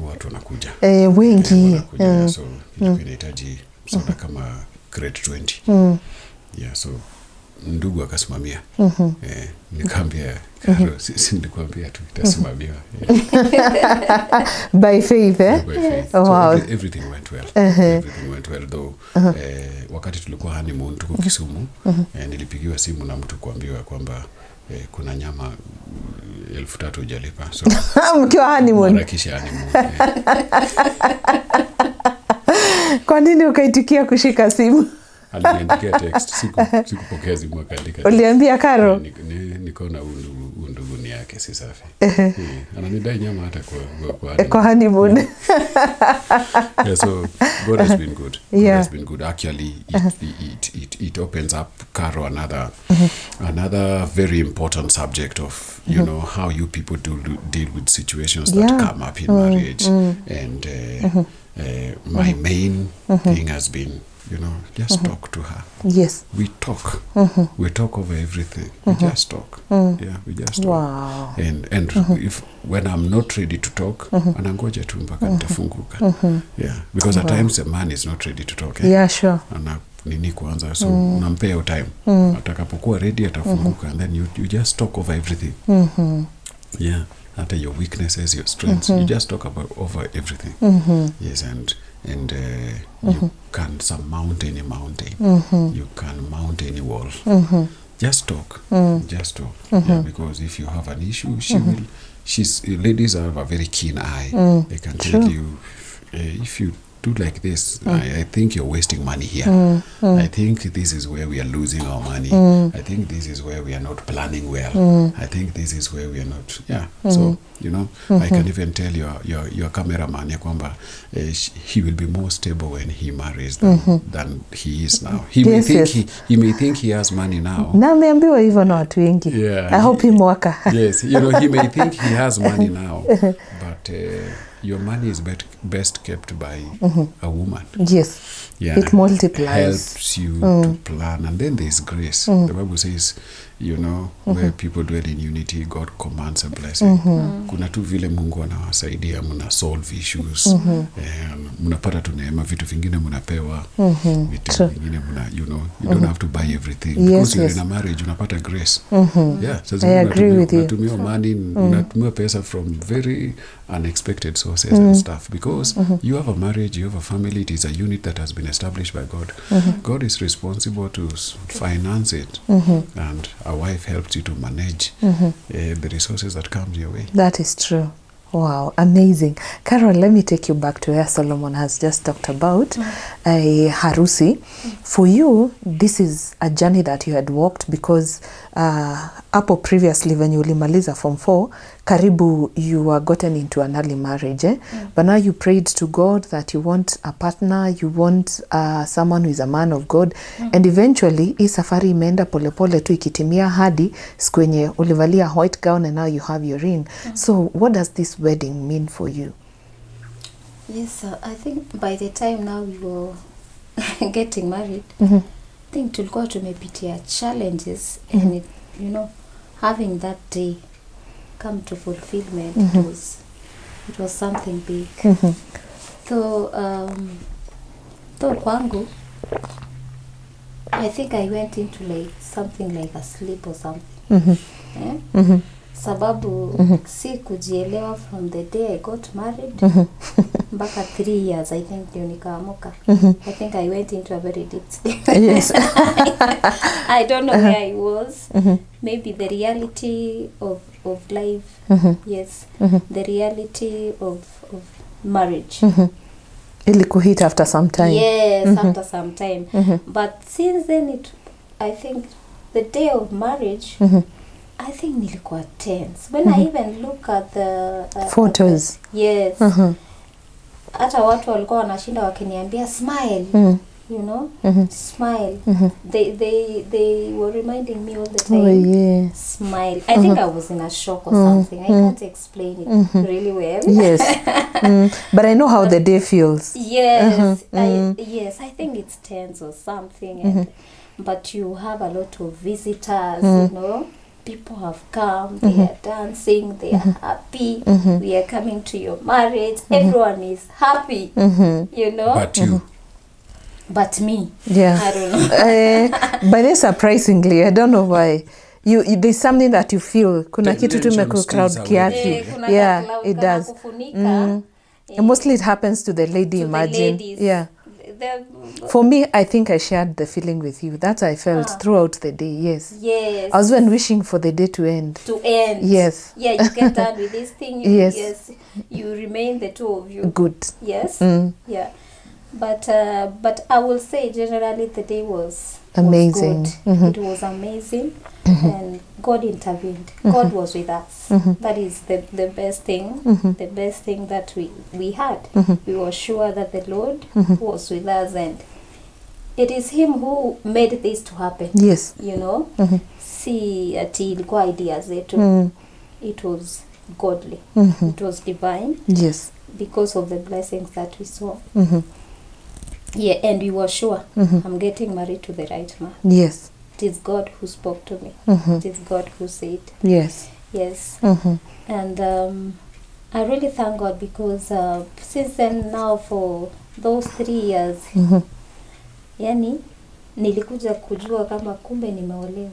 watu wanakuja wengi, so inahitaji soda kama crate 20. Yeah, so ndugu akasimamia. Nikamwambia sisi nilikwambia tu itasimamiwa. By faith, eh? By faith. Wow. So everything went well. Everything went well, though. Wakati tulikuwa honeymoon tuko Kisumu, nilipigiwa simu na mtu kuambiwa kwamba kuna nyama 3,000 hujalipa. So mkiwa honeymoon. Marakisha honeymoon. Kwa nini ukaitikia kushika simu? Aliniandikia text, sikupokea simu, akaandika. Uliambia Karo? Nikaona undugu ni yake si safi. Ananidai nyama hata kwa honeymoon. Yeah, so God has been good. God has been good. Actually, it opens up Karo another very important subject of you know how you people deal with situations that come up in marriage, and my main thing has been, you know, just talk to her. Yes. We talk. We talk over everything. We just talk. Yeah, we just talk. Wow. And if when I'm not ready to talk, anangoja tu mpaka nitafunguka. Yeah, because at times a man is not ready to talk. Yeah, sure. nini kwanza, so unampea time. Atakapokuwa ready atafunguka, and then you just talk over everything. Yeah, hata your weaknesses, your strengths, you just talk about over everything. Yes, and you can surmount any mountain. You can mount any wall. Just talk. Just talk. Yeah, because if you have an issue, ladies have a very keen eye. They can tell you, if you do like this, I think you're wasting money here. I think this is where we are losing our money. I think this is where we are not planning well. I think this is where we are not. Yeah. So, you know, I can even tell your cameraman, kwamba he will be more stable when he marries than he is now. He may think he has money now. Na ameambiwa hivyo na watu wengi. Yeah. I hope imwaka. Yes, you know, he may think he has money now, but your money is best kept by a woman. Yes. Yeah, it multiplies. Helps you to plan, and then there's grace. The Bible says, you know, where people dwell in unity, God commands a blessing. Kuna tu vile Mungu anawasaidia, muna solve issues. Munapata tu neema, vitu vingine munapewa, vitu vingine you know, you don't have to buy everything. Because you're in a marriage, unapata grace. Yeah, so I agree with you. Unatumia money, unatumia pesa from very unexpected sources and stuff. Because you have a marriage, you have a family, it is a unit that has been established by God. God is responsible to finance it, and a wife helps you to manage the resources that comes your way. That is true. Wow, amazing. Carol, let me take you back to where Solomon has just talked about harusi. For you, this is a journey that you had walked, because hapo previously when you ulimaliza Form 4, karibu you were gotten into an early marriage. But now you prayed to God that you want a partner, you want someone who is a man of God. And eventually, hii safari imeenda polepole tu ikitimia hadi siku yenye ulivalia white gown and now you have your ring. So what does this wedding mean for you? Yes, I think by the time now we were getting married, I think tulikuwa tumepitia challenges, and it, you know, having that day come to fulfillment, it was something big. So kwangu, I think I went into like something like a sleep or something. Sababu si kujielewa from the day I got married mpaka 3 years, I think ndio nikaamuka. I think I went into a very deep sleep. Yes. I don't know where I was. Maybe the reality of life. Yes. The reality of marriage. Ilikuhit after some time. Yes, after some time. But since then, I think the day of marriage, I think nilikuwa tense. When I even look at the photos. Yes. Hata watu walikuwa wanashinda wakiniambia smile. You know? Smile. They were reminding me all the time. Oh, yeah. Smile. I think I was in a shock or something. I can't explain it really well. Yes. But I know how the day feels. Yes. Yes, I think it's tense or something. And, but you have a lot of visitors, you know. People have come, they are dancing, they are happy, we are coming to your marriage, everyone is happy, you know. But you. But me. Yeah. I don't know. But then surprisingly, I don't know why. There's something that you feel. Kuna kitu tumeku crowd kiasi. Yeah, it does. And mostly it happens to the lady, imagine. The ladies. Yeah. For me, I think I shared the feeling with you. That I felt throughout the day. Yes. Yes. I was even wishing for the day to end. To end. Yes. Yeah, you get done with this thing. Yes. You remain the two of you. Good. Yes. Yeah. But I will say generally the day was amazing. Good. It was amazing. And God intervened. God was with us. That is the best thing. The best thing that we had. We were sure that the Lord was with us, and it is Him who made this to happen. Yes. You know? See, ati ilikuwa idea zetu. It was godly. It was divine. Yes. Because of the blessings that we saw. Yeah, and we were sure I'm getting married to the right man. Yes. It is God who spoke to me. It is God who said. Yes. Yes. And I really thank God, because since then now for those 3 years, yani, nilikuja kujua kama kumbe nimeolewa.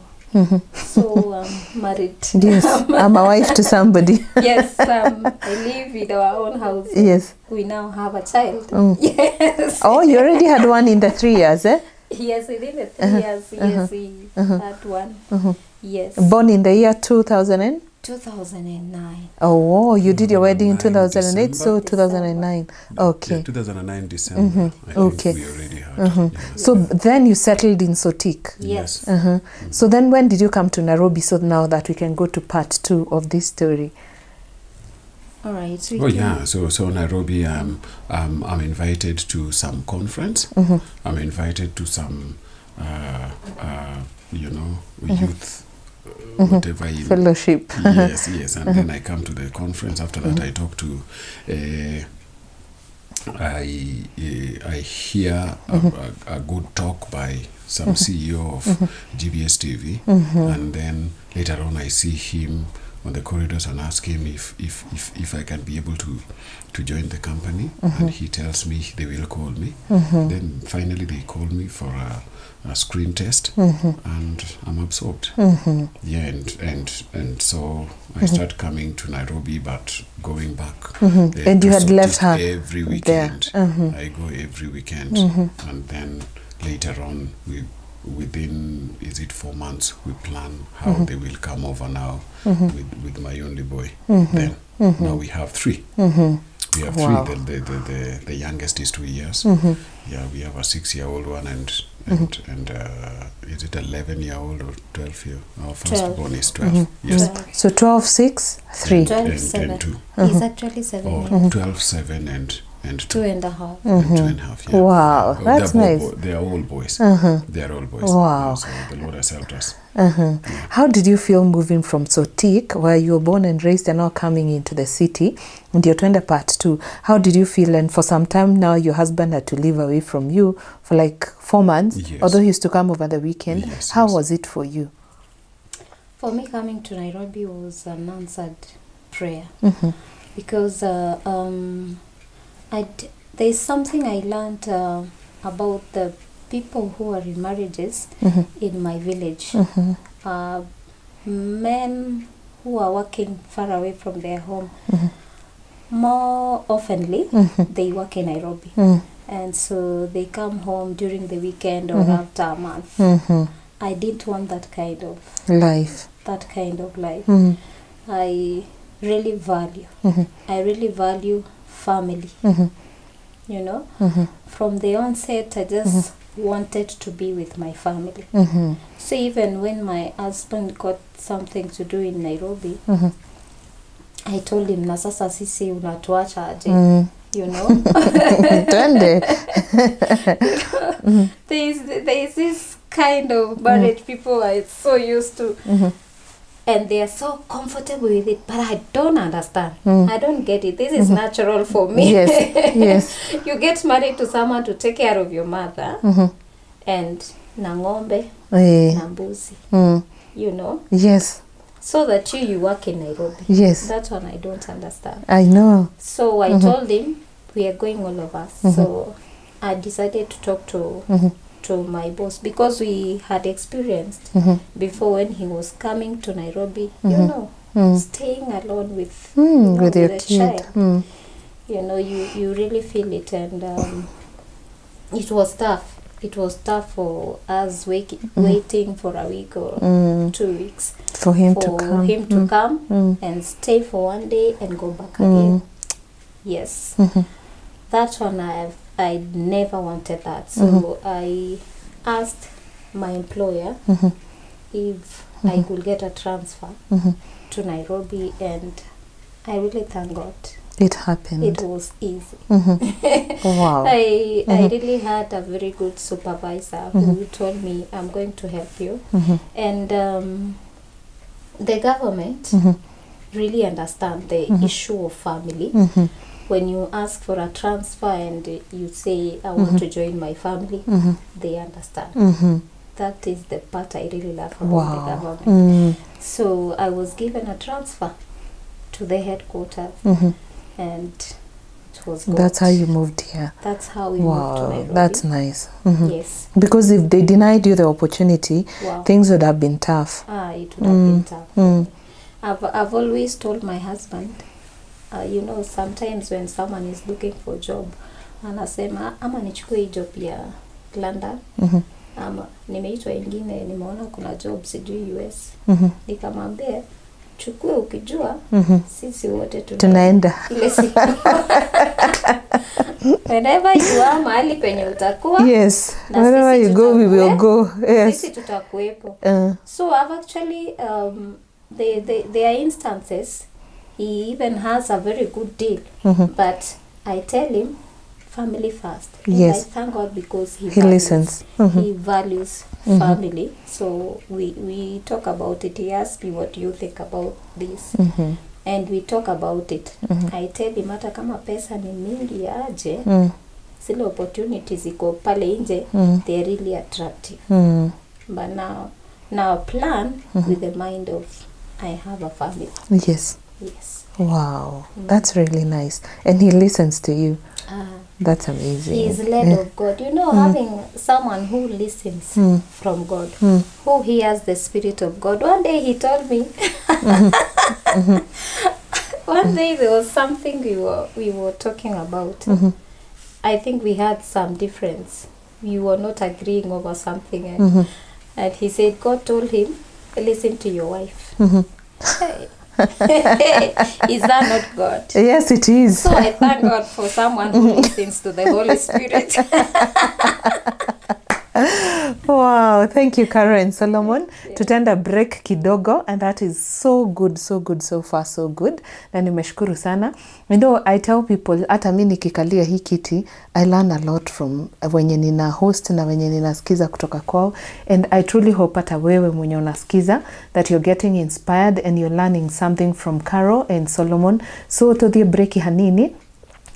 So married. Yes, I'm a wife to somebody. Yes, I live in our own house. Yes. We now have a child. Yes. Oh, you already had one in the 3 years, eh? Yes, within the 3 years. Yes, we had one. Yes. Born in the year 2000 2009. Oh, you did your wedding in 2008, December. so 2009. Okay. Yeah, 2009 December. I Okay. think we already had. Yeah. So then you settled in Sotik. Yes. So then when did you come to Nairobi, so now that we can go to part 2 of this story? All right. So Oh yeah, so Nairobi, I'm invited to some conference. I'm invited to some, youth, whatever. Fellowship. Yes, and then I come to the conference. After that, I talk to. I hear a good talk by some CEO of GBS TV, and then later on I see him on the corridors and ask him if I can be able to join the company, and he tells me they will call me. Then finally they call me for a screen test, and I'm absorbed. Yeah, and so I start coming to Nairobi, but going back. And you had left her every weekend. I go every weekend, and then later on within, is it 4 months, we plan how they will come over now with my only boy. Then now we have 3. We have 3. The youngest is 2 years. Yeah, we have a 6-year-old one and is it 11-year-old or 12-year? Our first born is 12. Yes. 12. So 12, 6, 3. 12, 7. And 2. He's actually 7. Or 12, 7 and 2. 2.5. And 2.5. Yeah. Wow, that's nice. They are all boys. They are all boys. Wow. Yeah, so the Lord has helped us. How did you feel moving from Sotik, where you were born and raised, and now coming into the city? And you're to part 2. How did you feel? And for some time now, your husband had to live away from you for like 4 months, Yes. although he used to come over the weekend. Yes, How yes. was it for you? For me, coming to Nairobi was an answered prayer. Because there's something I learned about the people who are in marriages in my village. Men who are working far away from their home, more oftenly, they work in Nairobi. And so they come home during the weekend or after a month. I didn't want that kind of Life. I really value family. You know, from the onset, I just wanted to be with my family. So even when my husband got something to do in Nairobi, I told him, na sasa sisi unatuacha aje, you know. There's this kind of marriage people are so used to. And they are so comfortable with it, but I don't understand. I don't get it. This is natural for me. Yes. You get married to someone to take care of your mother, and na ng'ombe, na mbuzi, you know. Yes. So that you work in Nairobi. Yes. That's one I don't understand. I know. So I told him we are going, all of us. So I decided to talk to my boss, because we had experienced before when he was coming to Nairobi, you know, staying alone with with your a kid. child. You know, you really feel it, and it was tough. It was tough for us waiting for a week or 2 weeks For him to come. And stay for 1 day and go back again. Yes. That one I never wanted that. So I asked my employer if I could get a transfer to Nairobi, and I really thank God. It happened. It was easy. Wow. I really had a very good supervisor who told me, I'm going to help you. And the government really understand the issue of family. When you ask for a transfer and you say, I want to join my family, they understand. That is the part I really love about the government. So I was given a transfer to the headquarters, and it was God. That's how you moved here. That's how we moved to Nairobi. That's nice. Yes. Because if they denied you the opportunity, Wow. things would have been tough. It would have been tough. I've always told my husband, you know, sometimes when someone is looking for a job, anasema ama nichukue hii job ya London, ama nimeitwa ingine, nimeona kuna job sijui US. Nikamwambia chukue ukijua sisi wote tunaenda. Ile siku. Whenever you are mahali penye utakuwa. Yes. Wherever you go, we will go. Yes. Sisi tutakuepo. So I've actually there are instances he even has a very good deal, but I tell him family first. Yes. I thank God because he listens. He values family. So we talk about it. He asks me, what do you think about this? And we talk about it. I tell him, hata kama pesa ni mingi aje, zile opportunities iko pale nje, they're really attractive. But now plan with the mind of I have a family. Yes. Yes. Wow. That's really nice. And he listens to you. That's amazing. He is led of God. You know, having someone who listens from God, who hears the Spirit of God. One day he told me, one day there was something we were talking about. I think we had some difference. We were not agreeing over something. And he said, God told him, listen to your wife. Hey. Is that not God? Yes, it is. So I thank God for someone who listens to the Holy Spirit. Wow, thank you, Caro and Solomon. Tutenda break kidogo, and that is so good, so good, so far so good. Na nimeshukuru sana. You know, I tell people, hata mimi nikikalia hii kiti, I learn a lot from wenye nina host na wenye ninasikiza kutoka kwao. And I truly hope hata wewe mwenye unasikiza that you're getting inspired and you're learning something from Caro and Solomon. So tuthie break hanini.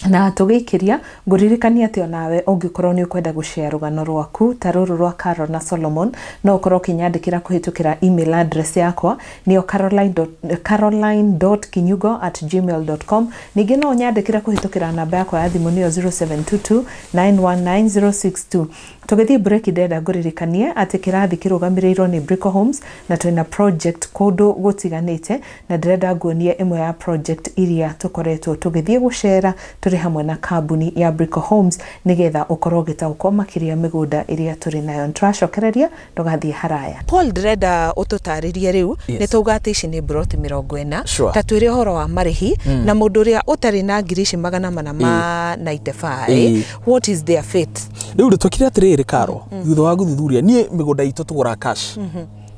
Na tugikiria nguririkania ati onawe ungikorwo ni ukwenda gushare rugano rwaku taruru rwa Caro na Solomon no ukorwo kinyandikira kuhitukira email address yakwa niyo caroline.kinyugo@gmail.com. Ningi no nyandikira kuhitukira namba yakwa ya thimu niyo 0722919062. Tugithi break ndenda nguririkanie ati kirathi kirugamirirwo ni Brico Homes na twina project kundu gutiganite na ndenda nguonie imwe ya project iria tukoretwo tugithie gushare turi hamwe na kambuni ya Brico Homes nigetha ukorwo gitaukwo makiria migunda iria turi nayo. Ntracokereria ndogathie haraya. Paul ndenda ututaririe riu ni tugati ici ni broti 40 ta twire horo wa marihi na mundu ria utari na ngirici 495. What is their fate? Riu tukire atiriri Caro thutha wa guthuthuria nie migunda itu tugura cash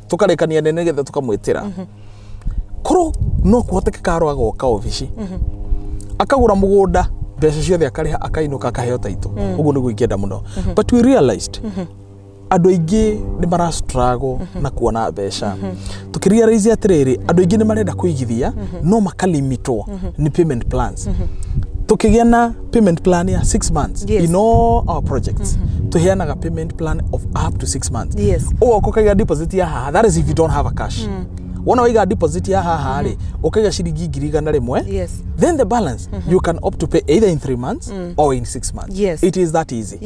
tukarekania nene getha tukamwitira koro no kuhoteke Caro agoka ofici akagura mugunda mbeca ciothe akariha akainuka akaheo taito uguo niguo ingenda muno but we realized andu aingi ni mara struggle na kuona mbeca tukirealize atiriri andu aingi ni marenda kuigithia no makalimitwo ni payment plans tukigia na payment plan ya 6 months in all our projects tuheanaga payment plan of up to 6 months o ukaiga deposit ya haha, that is if you don't have a cash. Wana waiga deposit ya haha ri ukaiga shilingi 100 then the balance you can opt to pay either in 3 months or in 6 months. It is that easy.